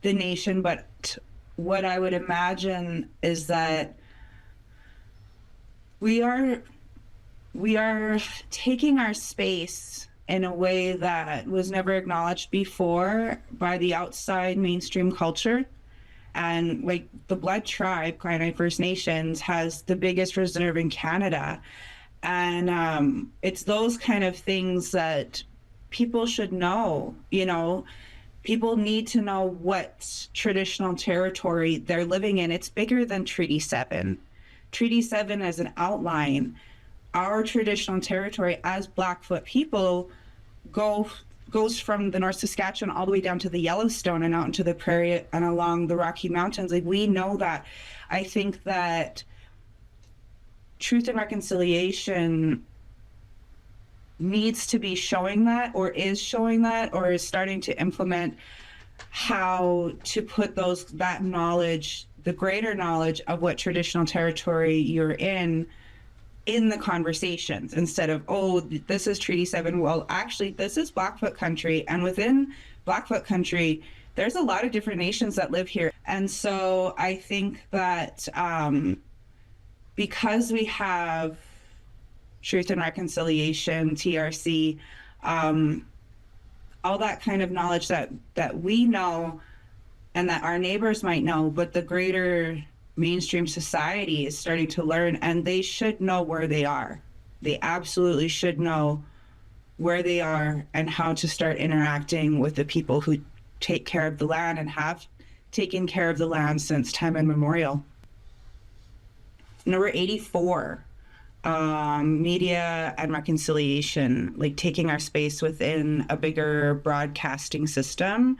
the nation, but what I would imagine is that we are taking our space in a way that was never acknowledged before by the outside mainstream culture. And like the Blood Tribe, Kainai First Nations, has the biggest reserve in Canada. And it's those kind of things that people should know, you know. People need to know what traditional territory they're living in. It's bigger than Treaty 7. Treaty 7 as an outline. Our traditional territory as Blackfoot people goes from the North Saskatchewan all the way down to the Yellowstone and out into the prairie and along the Rocky Mountains. Like, we know that. I think that Truth and Reconciliation needs to be showing that, or is showing that, or is starting to implement how to put that knowledge, the greater knowledge of what traditional territory you're in the conversations, instead of, oh, this is Treaty 7. Well, actually, this is Blackfoot country, and within Blackfoot country, there's a lot of different nations that live here. And so I think that because we have Truth and Reconciliation, TRC, all that kind of knowledge that we know and that our neighbors might know, but the greater mainstream society is starting to learn, and they should know where they are. They absolutely should know where they are and how to start interacting with the people who take care of the land and have taken care of the land since time immemorial. Number 84, media and reconciliation, like taking our space within a bigger broadcasting system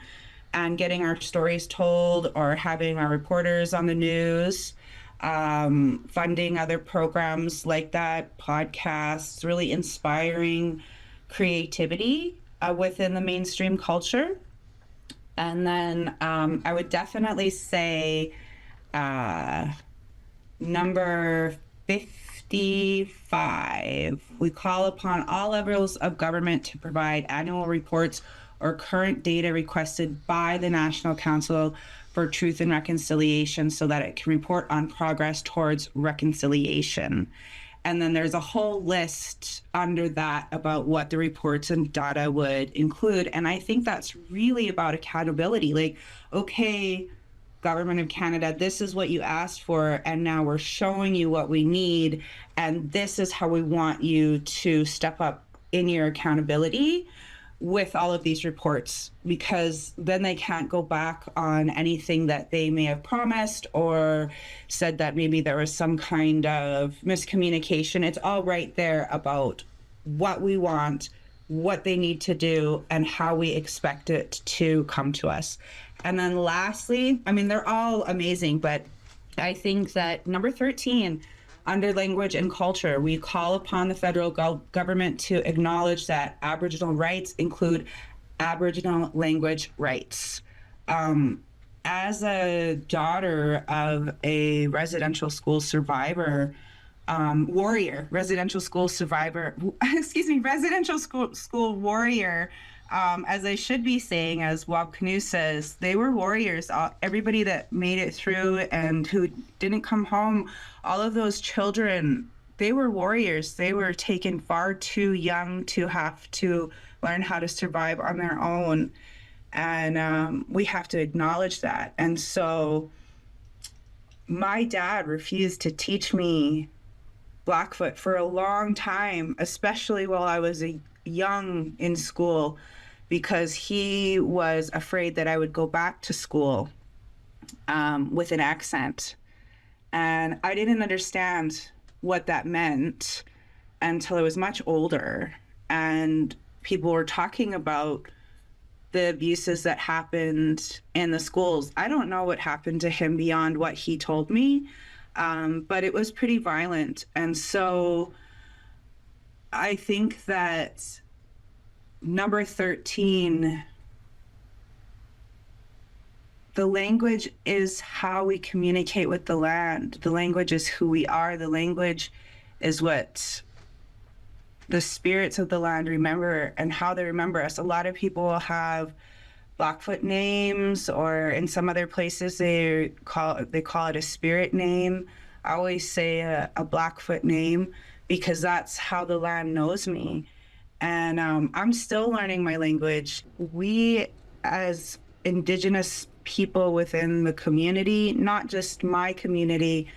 and getting our stories told, or having our reporters on the news, funding other programs like that, podcasts, really inspiring creativity within the mainstream culture. And then I would definitely say number 55, we call upon all levels of government to provide annual reports or current data requested by the National Council for Truth and Reconciliation so that it can report on progress towards reconciliation. And then there's a whole list under that about what the reports and data would include. And I think that's really about accountability. Like, okay, Government of Canada, this is what you asked for, and now we're showing you what we need, and this is how we want you to step up in your accountability with all of these reports, because then they can't go back on anything that they may have promised or said that maybe there was some kind of miscommunication. It's all right there about what we want, what they need to do, and how we expect it to come to us. And then lastly, I mean, they're all amazing, but I think that number 13, under language and culture, we call upon the federal government to acknowledge that Aboriginal rights include Aboriginal language rights. As a daughter of a residential school survivor, residential school warrior, as I should be saying, as Wab Canoe says, they were warriors. Everybody that made it through and who didn't come home, all of those children, they were warriors. They were taken far too young to have to learn how to survive on their own. And we have to acknowledge that. And so my dad refused to teach me Blackfoot for a long time, especially while I was young in school, because he was afraid that I would go back to school with an accent. And I didn't understand what that meant until I was much older. And people were talking about the abuses that happened in the schools. I don't know what happened to him beyond what he told me, but it was pretty violent. And so I think that number 13, the language is how we communicate with the land. The language is who we are. The language is what the spirits of the land remember and how they remember us. A lot of people will have Blackfoot names, or in some other places they call it a spirit name. I always say a Blackfoot name because that's how the land knows me. And I'm still learning my language. We, as Indigenous people within the community, not just my community,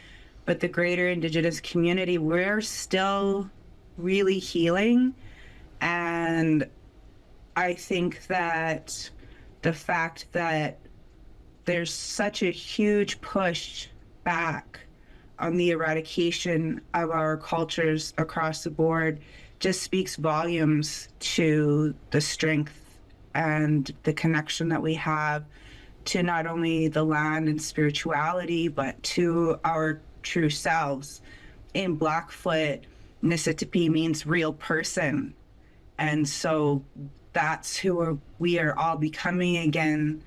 but the greater Indigenous community, we're still really healing. And I think that the fact that there's such a huge push back on the eradication of our cultures across the board just speaks volumes to the strength and the connection that we have to not only the land and spirituality, but to our true selves. In Blackfoot, Nisitipi means real person. And so that's who we are all becoming again,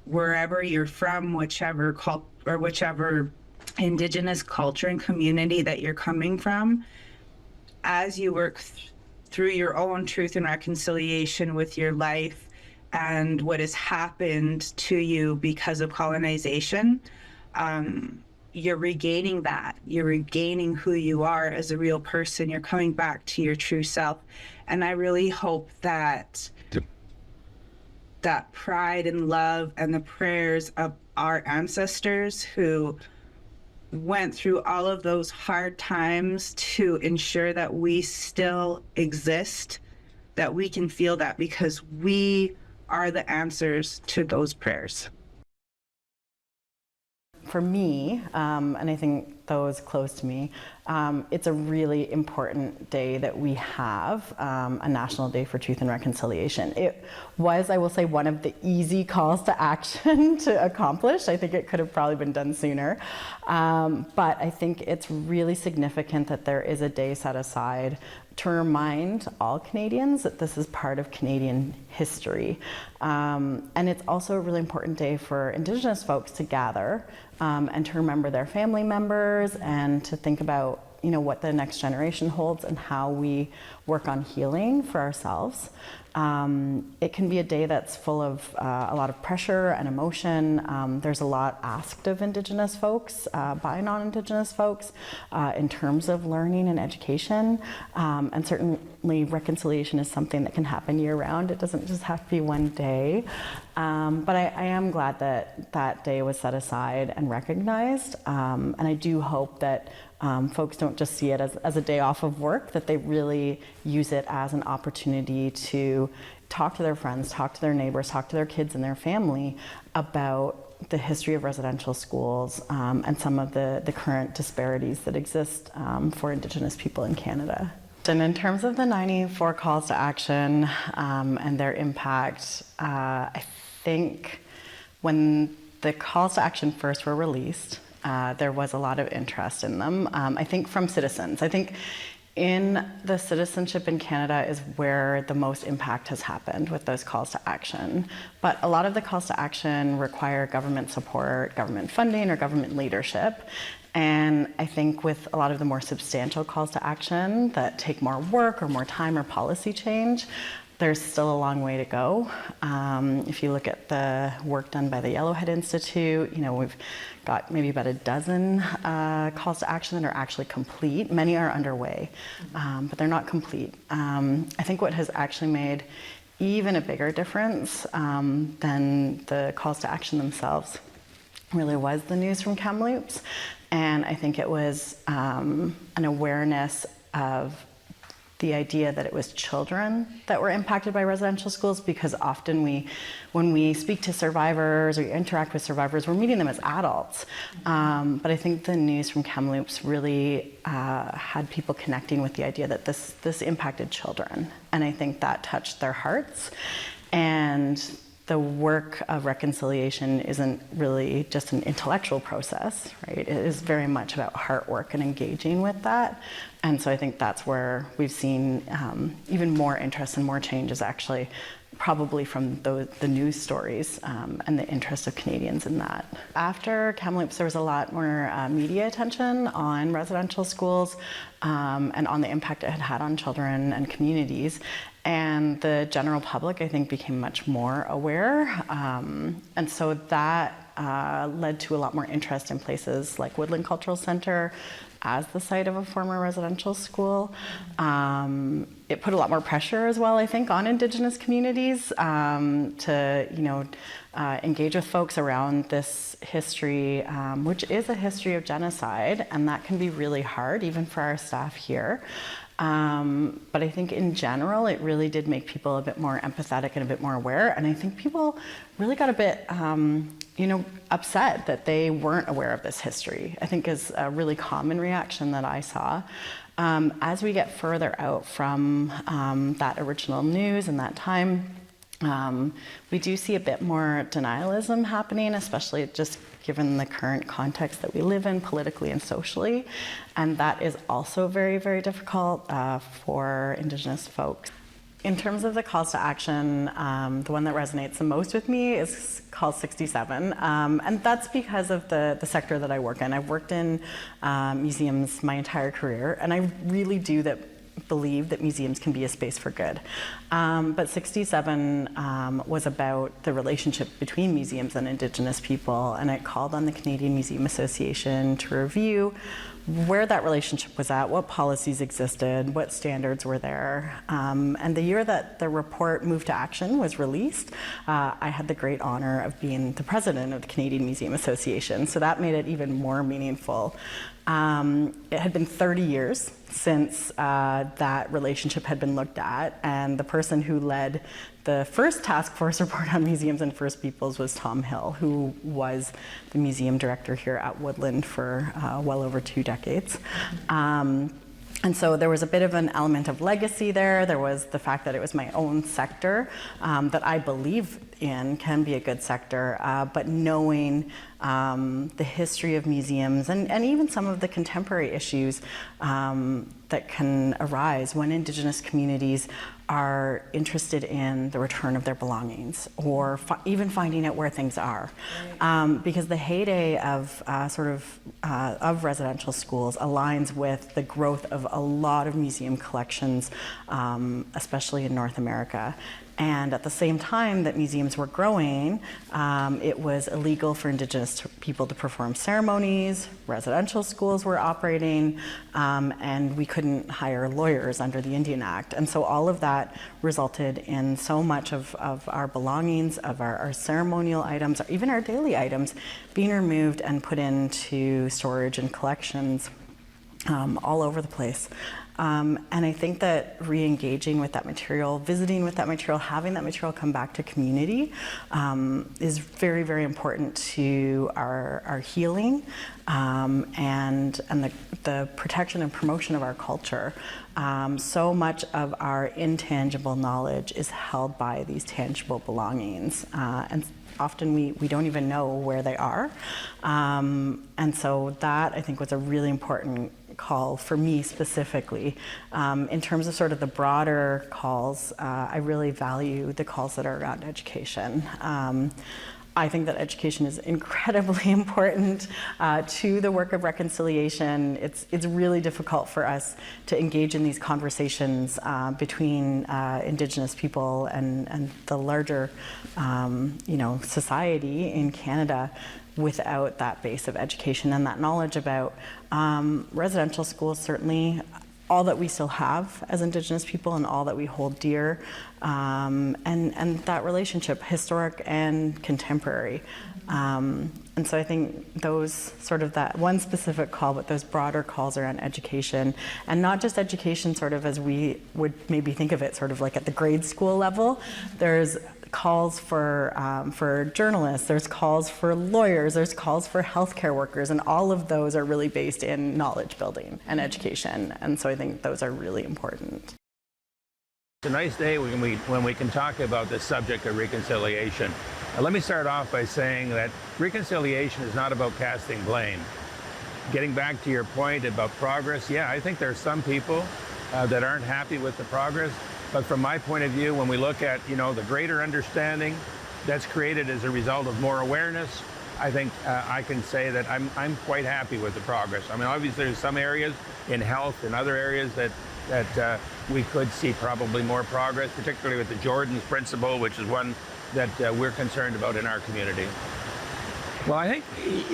wherever you're from, whichever Indigenous culture and community that you're coming from. As you work through your own truth and reconciliation with your life and what has happened to you because of colonization, you're regaining that. You're regaining who you are as a real person. You're coming back to your true self. And I really hope that that pride and love and the prayers of our ancestors who went through all of those hard times to ensure that we still exist, that we can feel that, because we are the answers to those prayers. For me, and I think those close to me, it's a really important day that we have, a National Day for Truth and Reconciliation. It was, I will say, one of the easy calls to action to accomplish. I think it could have probably been done sooner. But I think it's really significant that there is a day set aside to remind all Canadians that this is part of Canadian history. And it's also a really important day for Indigenous folks to gather and to remember their family members and to think about, you know, what the next generation holds and how we work on healing for ourselves. It can be a day that's full of a lot of pressure and emotion. There's a lot asked of Indigenous folks by non-Indigenous folks in terms of learning and education. And certainly reconciliation is something that can happen year-round. It doesn't just have to be one day. But I am glad that that day was set aside and recognized. And I do hope that folks don't just see it as a day off of work, that they really use it as an opportunity to talk to their friends, talk to their neighbors, talk to their kids and their family about the history of residential schools and some of the current disparities that exist for Indigenous people in Canada. And in terms of the 94 calls to action and their impact, I think when the calls to action first were released, there was a lot of interest in them, I think from citizens. I think in the citizenship in Canada is where the most impact has happened with those calls to action. But a lot of the calls to action require government support, government funding, or government leadership. And I think with a lot of the more substantial calls to action that take more work or more time or policy change, there's still a long way to go. If you look at the work done by the Yellowhead Institute, you know, we've got maybe about a dozen calls to action that are actually complete. Many are underway, but they're not complete. I think what has actually made even a bigger difference than the calls to action themselves really was the news from Kamloops. And I think it was an awareness of the idea that it was children that were impacted by residential schools, because often when we speak to survivors or interact with survivors, we're meeting them as adults. But I think the news from Kamloops really had people connecting with the idea that this impacted children. And I think that touched their hearts. And the work of reconciliation isn't really just an intellectual process, right? It is very much about heart work and engaging with that. And so I think that's where we've seen even more interest and more changes, actually, probably from the news stories and the interest of Canadians in that. After Kamloops, there was a lot more media attention on residential schools and on the impact it had had on children and communities. And the general public, I think, became much more aware. And so that led to a lot more interest in places like Woodland Cultural Centre as the site of a former residential school. It put a lot more pressure as well, I think, on Indigenous communities to, engage with folks around this history, which is a history of genocide, and that can be really hard, even for our staff here. But I think in general, it really did make people a bit more empathetic and a bit more aware. And I think people really got a bit, upset that they weren't aware of this history, I think is a really common reaction that I saw. As we get further out from that original news and that time, we do see a bit more denialism happening, especially just given the current context that we live in politically and socially. And that is also very, very difficult for Indigenous folks. In terms of the calls to action, the one that resonates the most with me is call 67. And that's because of the sector that I work in. I've worked in museums my entire career, and I really do believe that museums can be a space for good. But 67 was about the relationship between museums and Indigenous people, and it called on the Canadian Museum Association to review where that relationship was at, what policies existed, what standards were there. And the year that the report moved to action was released, I had the great honor of being the president of the Canadian Museum Association, so that made it even more meaningful. It had been 30 years since that relationship had been looked at, and the person who led the first task force report on museums and First Peoples was Tom Hill, who was the museum director here at Woodland for well over 2 decades. And so there was a bit of an element of legacy there. There was the fact that it was my own sector that I believe in can be a good sector, but knowing the history of museums and even some of the contemporary issues that can arise when Indigenous communities are interested in the return of their belongings or even finding out where things are. Because the heyday of of residential schools aligns with the growth of a lot of museum collections, especially in North America. And at the same time that museums were growing, it was illegal for Indigenous people to perform ceremonies, residential schools were operating, and we couldn't hire lawyers under the Indian Act. And so all of that resulted in so much of our belongings, of our ceremonial items, or even our daily items being removed and put into storage and collections all over the place. And I think that re-engaging with that material, visiting with that material, having that material come back to community is very, very important to our healing and the protection and promotion of our culture. So much of our intangible knowledge is held by these tangible belongings. And often we don't even know where they are. And so that, I think, was a really important call for me specifically. In terms of sort of the broader calls, I really value the calls that are around education. I think that education is incredibly important to the work of reconciliation. It's really difficult for us to engage in these conversations between Indigenous people and the larger, society in Canada without that base of education and that knowledge about residential schools, certainly all that we still have as Indigenous people and all that we hold dear, and that relationship, historic and contemporary. And so I think those sort of that one specific call, but those broader calls around education, and not just education sort of as we would maybe think of it sort of like at the grade school level. There's calls for journalists, there's calls for lawyers, there's calls for healthcare workers, and all of those are really based in knowledge building and education. And so I think those are really important. It's a nice day when we can talk about the subject of reconciliation. Let me start off by saying that reconciliation is not about casting blame. Getting back to your point about progress, yeah, I think there are some people that aren't happy with the progress, but from my point of view, when we look at, the greater understanding that's created as a result of more awareness, I think I can say that I'm quite happy with the progress. I mean, obviously there's some areas in health and other areas that we could see probably more progress, particularly with the Jordan's principle, which is one that we're concerned about in our community. Well, I think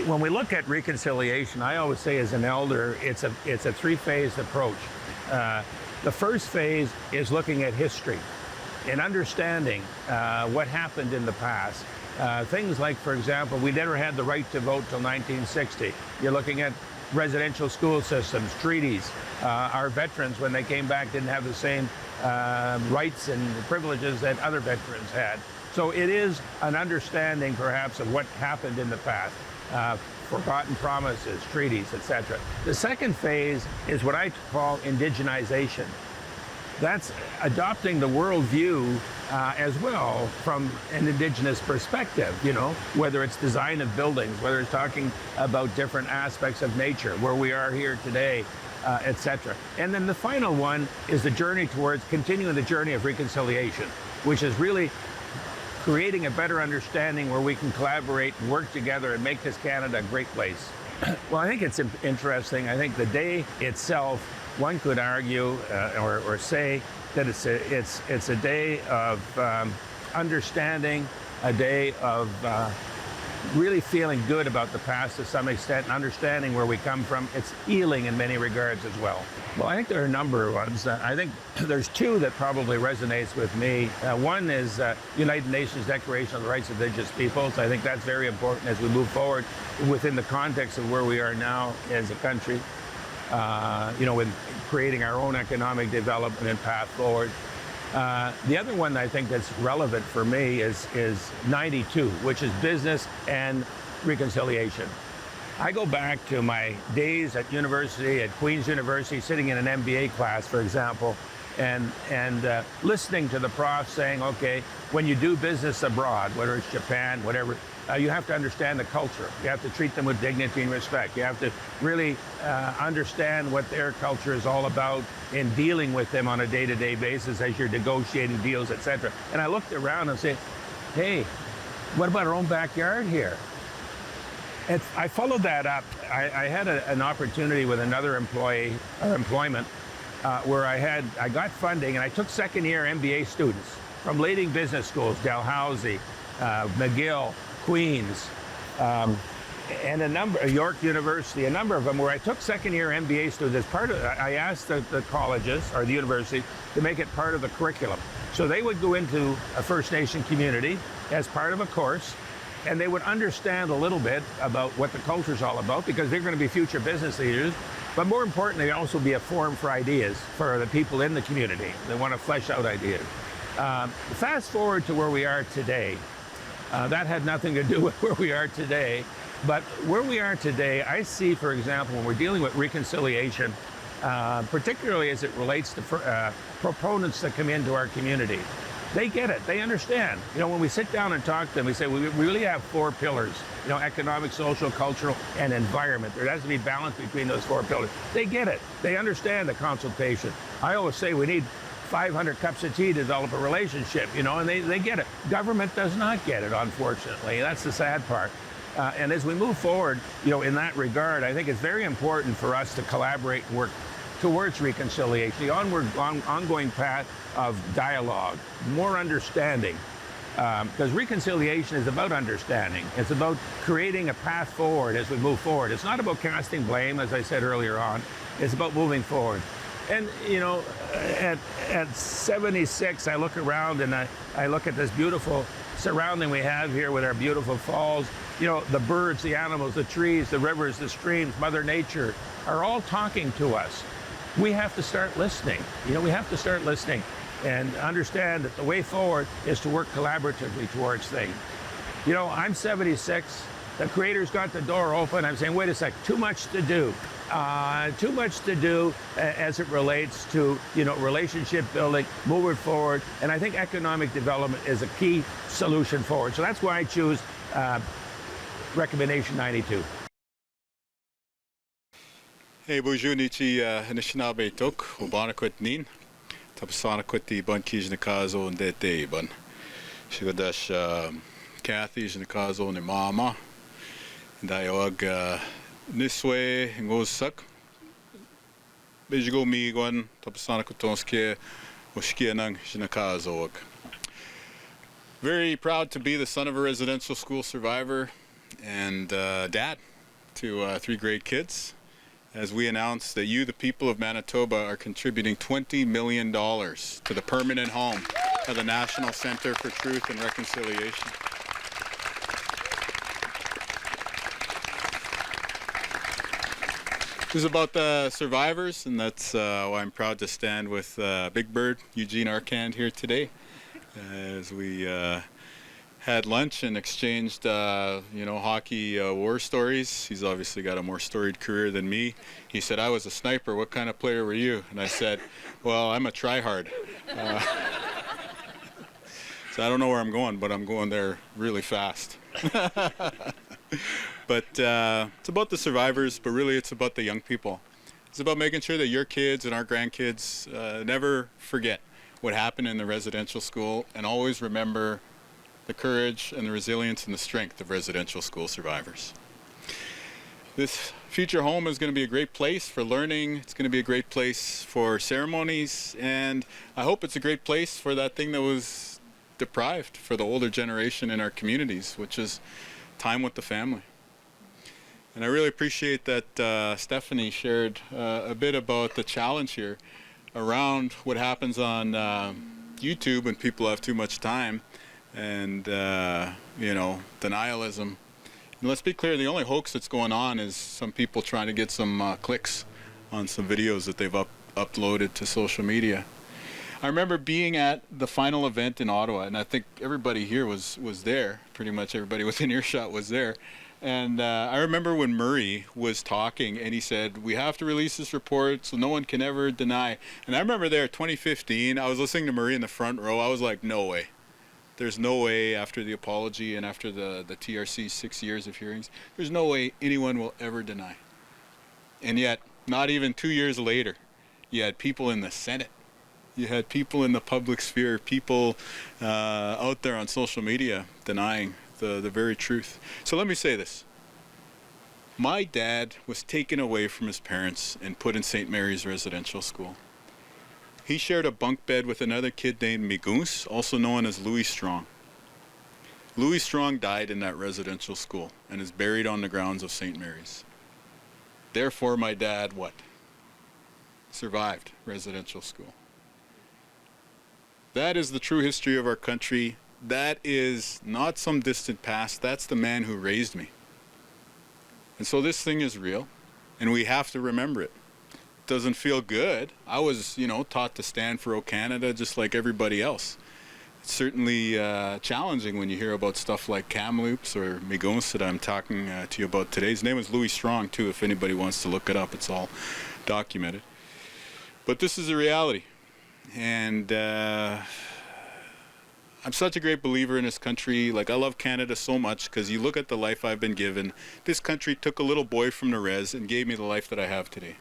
when we look at reconciliation, I always say as an elder, it's a three-phased approach. The first phase is looking at history and understanding what happened in the past. Things like, for example, we never had the right to vote till 1960. You're looking at residential school systems, treaties. Our veterans, when they came back, didn't have the same rights and privileges that other veterans had. So it is an understanding, perhaps, of what happened in the past. Forgotten promises, treaties, etc. The second phase is what I call indigenization. That's adopting the worldview as well from an Indigenous perspective, whether it's design of buildings, whether it's talking about different aspects of nature, where we are here today, etc. And then the final one is the journey towards continuing the journey of reconciliation, which is really creating a better understanding where we can collaborate and work together and make this Canada a great place. Well, I think it's interesting. I think the day itself, one could argue or say that it's a day of understanding, a day of really feeling good about the past to some extent, and understanding where we come from. It's healing in many regards as well. Well, I think there are a number of ones. I think there's two that probably resonates with me. One is United Nations Declaration of the Rights of Indigenous Peoples. I think that's very important as we move forward within the context of where we are now as a country, with creating our own economic development and path forward. The other one I think that's relevant for me is 92, which is business and reconciliation. I go back to my days at university, at Queen's University, sitting in an MBA class, for example, and listening to the prof saying, okay, when you do business abroad, whether it's Japan, whatever, you have to understand the culture. You have to treat them with dignity and respect. You have to really understand what their culture is all about in dealing with them on a day-to-day basis as you're negotiating deals, etc. And I looked around and said, hey, what about our own backyard here? And I followed that up. I had an opportunity with another employment where I got funding, and I took second-year MBA students from leading business schools, Dalhousie, McGill, Queens, and York University, a number of them, where I took second-year MBA students as part of. I asked the colleges or the university to make it part of the curriculum, so they would go into a First Nation community as part of a course, and they would understand a little bit about what the culture is all about, because they're going to be future business leaders. But more importantly, also be a forum for ideas for the people in the community. They want to flesh out ideas. Fast forward to where we are today. That had nothing to do with where we are today. But where we are today, I see, for example, when we're dealing with reconciliation, particularly as it relates to proponents that come into our community, they get it. They understand. When we sit down and talk to them, we say we really have four pillars, economic, social, cultural, and environment. There has to be balance between those four pillars. They get it. They understand the consultation. I always say we need 500 cups of tea to develop a relationship, and they get it. Government does not get it, unfortunately. That's the sad part. And as we move forward, in that regard, I think it's very important for us to collaborate and work towards reconciliation, the ongoing path of dialogue, more understanding. Because reconciliation is about understanding. It's about creating a path forward as we move forward. It's not about casting blame, as I said earlier on. It's about moving forward. And, at 76, I look around and I look at this beautiful surrounding we have here with our beautiful falls, You know, the birds, the animals, the trees, the rivers, the streams, Mother Nature are all talking to us. We have to start listening. You know, we have to start listening and understand that the way forward is to work collaboratively towards things. You know, I'm 76. The Creator's got the door open. I'm saying, wait a sec, too much to do. Too much to do as it relates to, you know, relationship building, moving forward. And I think economic development is a key solution forward. So that's why I choose recommendation 92. Hey, bonjour, Nichi, Anishinaabe Tok, Obanakwit Nin, Tapasanakwiti Bunkij Nikazo and Dete Bun. Shigodash Kathy Nikazo and Mama, and Iog Niswe and Gosak. Bejigo Miguan, Tapasanakotonske, Oshkianang Shinakazo. Very proud to be the son of a residential school survivor and dad to 3 great kids. As we announced that you, the people of Manitoba, are contributing $20 million to the permanent home of the National Centre for Truth and Reconciliation. This is about the survivors, and that's why I'm proud to stand with Big Bird, Eugene Arcand, here today, as we had lunch and exchanged, you know, hockey war stories. He's obviously got a more storied career than me. He said, I was a sniper. What kind of player were you? And I said, well, I'm a tryhard. So I don't know where I'm going, but I'm going there really fast. But it's about the survivors, but really it's about the young people. It's about making sure that your kids and our grandkids never forget what happened in the residential school, and always remember the courage and the resilience and the strength of residential school survivors. This future home is going to be a great place for learning. It's going to be a great place for ceremonies, and I hope it's a great place for that thing that was deprived for the older generation in our communities, which is time with the family. And I really appreciate that Stephanie shared a bit about the challenge here around what happens on YouTube when people have too much time. And, you know, denialism. And let's be clear, the only hoax that's going on is some people trying to get some clicks on some videos that they've uploaded to social media. I remember being at the final event in Ottawa, and I think everybody here was there. Pretty much everybody within earshot was there. And I remember when Murray was talking and he said, we have to release this report so no one can ever deny. And I remember there, 2015, I was listening to Murray in the front row. I was like, no way. There's no way, after the apology and after the TRC's 6 years of hearings, there's no way anyone will ever deny. And yet, not even 2 years later, you had people in the Senate, you had people in the public sphere, people out there on social media denying the very truth. So let me say this. My dad was taken away from his parents and put in St. Mary's Residential School. He shared a bunk bed with another kid named Migoons, also known as Louis Strong. Louis Strong died in that residential school and is buried on the grounds of St. Mary's. Therefore, my dad, what? Survived residential school. That is the true history of our country. That is not some distant past. That's the man who raised me. And so this thing is real, and we have to remember it. Doesn't feel good. I was, you know, taught to stand for O Canada just like everybody else. It's certainly challenging when you hear about stuff like Kamloops or Migoons that I'm talking to you about today. His name is Louis Strong, too, if anybody wants to look it up. It's all documented. But this is a reality. And I'm such a great believer in this country. Like, I love Canada so much because you look at the life I've been given. This country took a little boy from the res and gave me the life that I have today.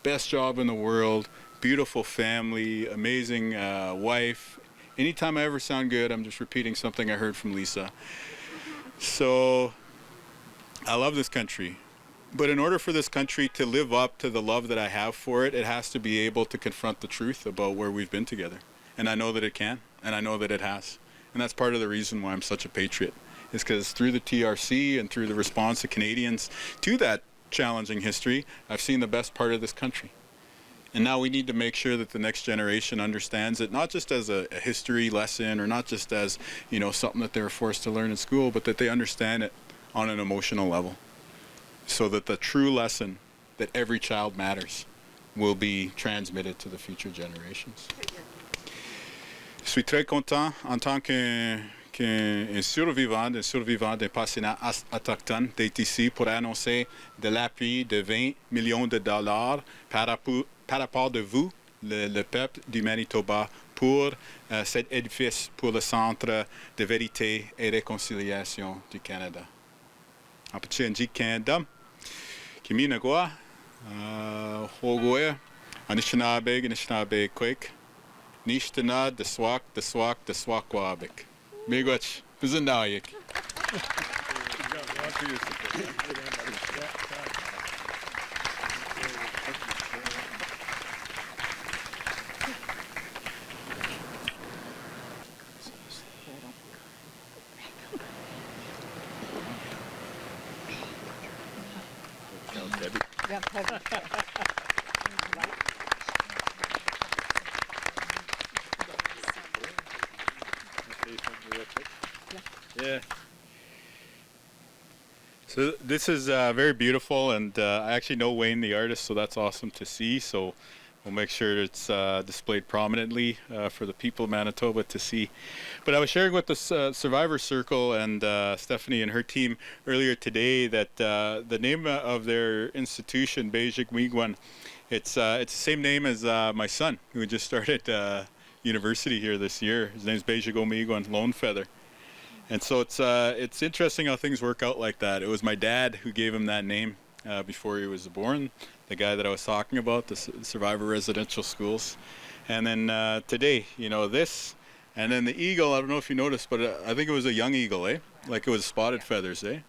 Best job in the world, beautiful family, amazing wife. Anytime I ever sound good, I'm just repeating something I heard from Lisa. So I love this country. But in order for this country to live up to the love that I have for it, it has to be able to confront the truth about where we've been together. And I know that it can, and I know that it has. And that's part of the reason why I'm such a patriot, is because through the TRC and through the response of Canadians to that challenging history, I've seen the best part of this country. And now we need to make sure that the next generation understands it, not just as a history lesson or not just as, you know, something that they were forced to learn in school, but that they understand it on an emotional level, so that the true lesson that every child matters will be transmitted to the future generations. Je suis très content en tant qu'un survivant d'un passionnat autochtone d'être ici pour annoncer de l'appui de 20 millions de dollars par rapport de vous, le peuple du Manitoba, pour cet édifice pour le Centre de vérité et réconciliation du Canada. Apachenji Canada, Kiminagwa, Hogoya, Anishinaabe Quake, Nishtana, the Swak Wabik. Miigwech, Bizindayik. Yeah. So this is very beautiful, and I actually know Wayne the artist, so that's awesome to see. So we'll make sure it's displayed prominently for the people of Manitoba to see. But I was sharing with the Survivor Circle and Stephanie and her team earlier today that the name of their institution, Beijing Miigwan, it's the same name as my son, who just started university here this year. His name's Beijing Miigwan Lone Feather. And so it's interesting how things work out like that. It was my dad who gave him that name before he was born, the guy that I was talking about, the Survivor Residential Schools. And then today, you know, this, and then the eagle, I don't know if you noticed, but I think it was a young eagle, eh? Like it was spotted feathers, eh?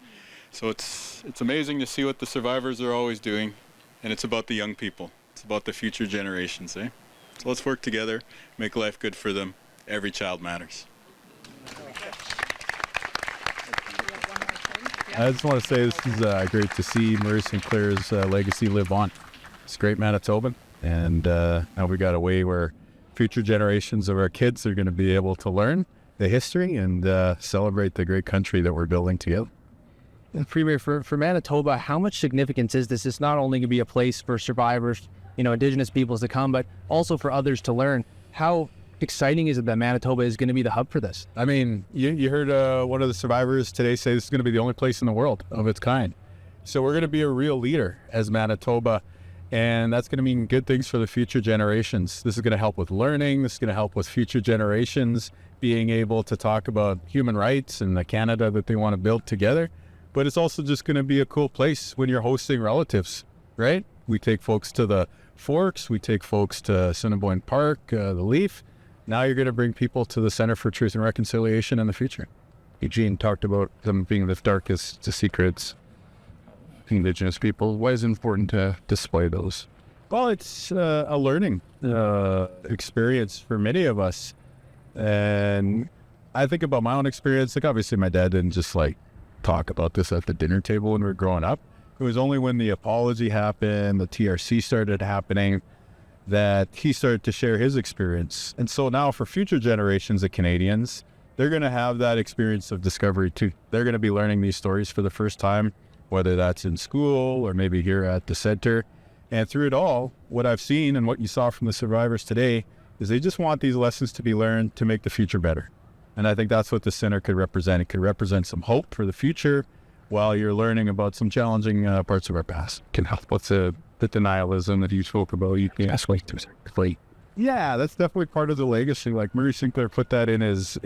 So it's amazing to see what the survivors are always doing, and it's about the young people. It's about the future generations, eh? So let's work together, make life good for them. Every child matters. I just want to say this is great to see Murray Sinclair's legacy live on. It's great Manitoban, and now we got a way where future generations of our kids are going to be able to learn the history and celebrate the great country that we're building together. And Premier, for Manitoba, how much significance is this? It's not only going to be a place for survivors, you know, Indigenous peoples to come, but also for others to learn. How exciting is it that Manitoba is going to be the hub for this? I mean, you heard one of the survivors today say this is going to be the only place in the world of its kind. So we're going to be a real leader as Manitoba, and that's going to mean good things for the future generations. This is going to help with learning. This is going to help with future generations being able to talk about human rights and the Canada that they want to build together. But it's also just going to be a cool place when you're hosting relatives, right? We take folks to the Forks, we take folks to Assiniboine Park, the Leaf. Now you're going to bring people to the Center for Truth and Reconciliation in the future. Eugene talked about them being the darkest secrets, Indigenous people. Why is it important to display those? Well, it's a learning experience for many of us. And I think about my own experience. Like, obviously, my dad didn't just like talk about this at the dinner table when we were growing up. It was only when the apology happened, the TRC started happening, that he started to share his experience. And so now for future generations of Canadians, they're going to have that experience of discovery too. They're going to be learning these stories for the first time, whether that's in school or maybe here at the center. And through it all, what I've seen and what you saw from the survivors today is they just want these lessons to be learned to make the future better. And I think that's what the center could represent. It could represent some hope for the future while you're learning about some challenging parts of our past. Can help with the denialism that you spoke about. You can escalate to exactly. Yeah, that's definitely part of the legacy. Like Murray Sinclair put that in his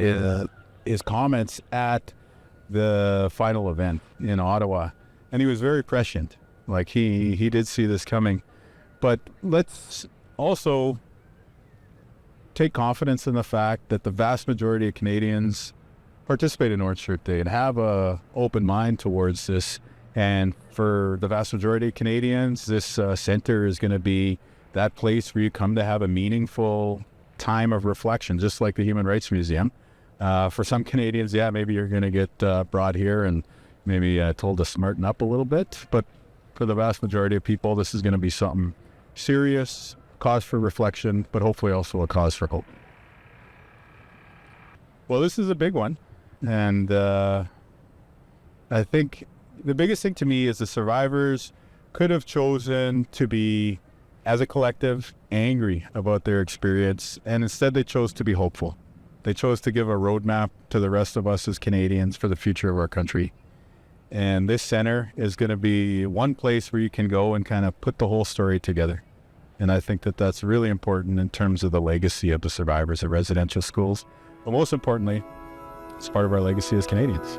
comments at the final event in Ottawa, and he was very prescient. Like he did see this coming. But let's also take confidence in the fact that the vast majority of Canadians participate in Orange Shirt Day and have a open mind towards this. And for the vast majority of Canadians, this center is going to be that place where you come to have a meaningful time of reflection, just like the Human Rights Museum. For some Canadians, yeah, maybe you're going to get brought here and maybe told to smarten up a little bit. But for the vast majority of people, this is going to be something serious, cause for reflection, but hopefully also a cause for hope. Well, this is a big one. And I think the biggest thing to me is the survivors could have chosen to be, as a collective, angry about their experience, and instead they chose to be hopeful. They chose to give a roadmap to the rest of us as Canadians for the future of our country. And this center is going to be one place where you can go and kind of put the whole story together. And I think that that's really important in terms of the legacy of the survivors at residential schools. But most importantly, it's part of our legacy as Canadians.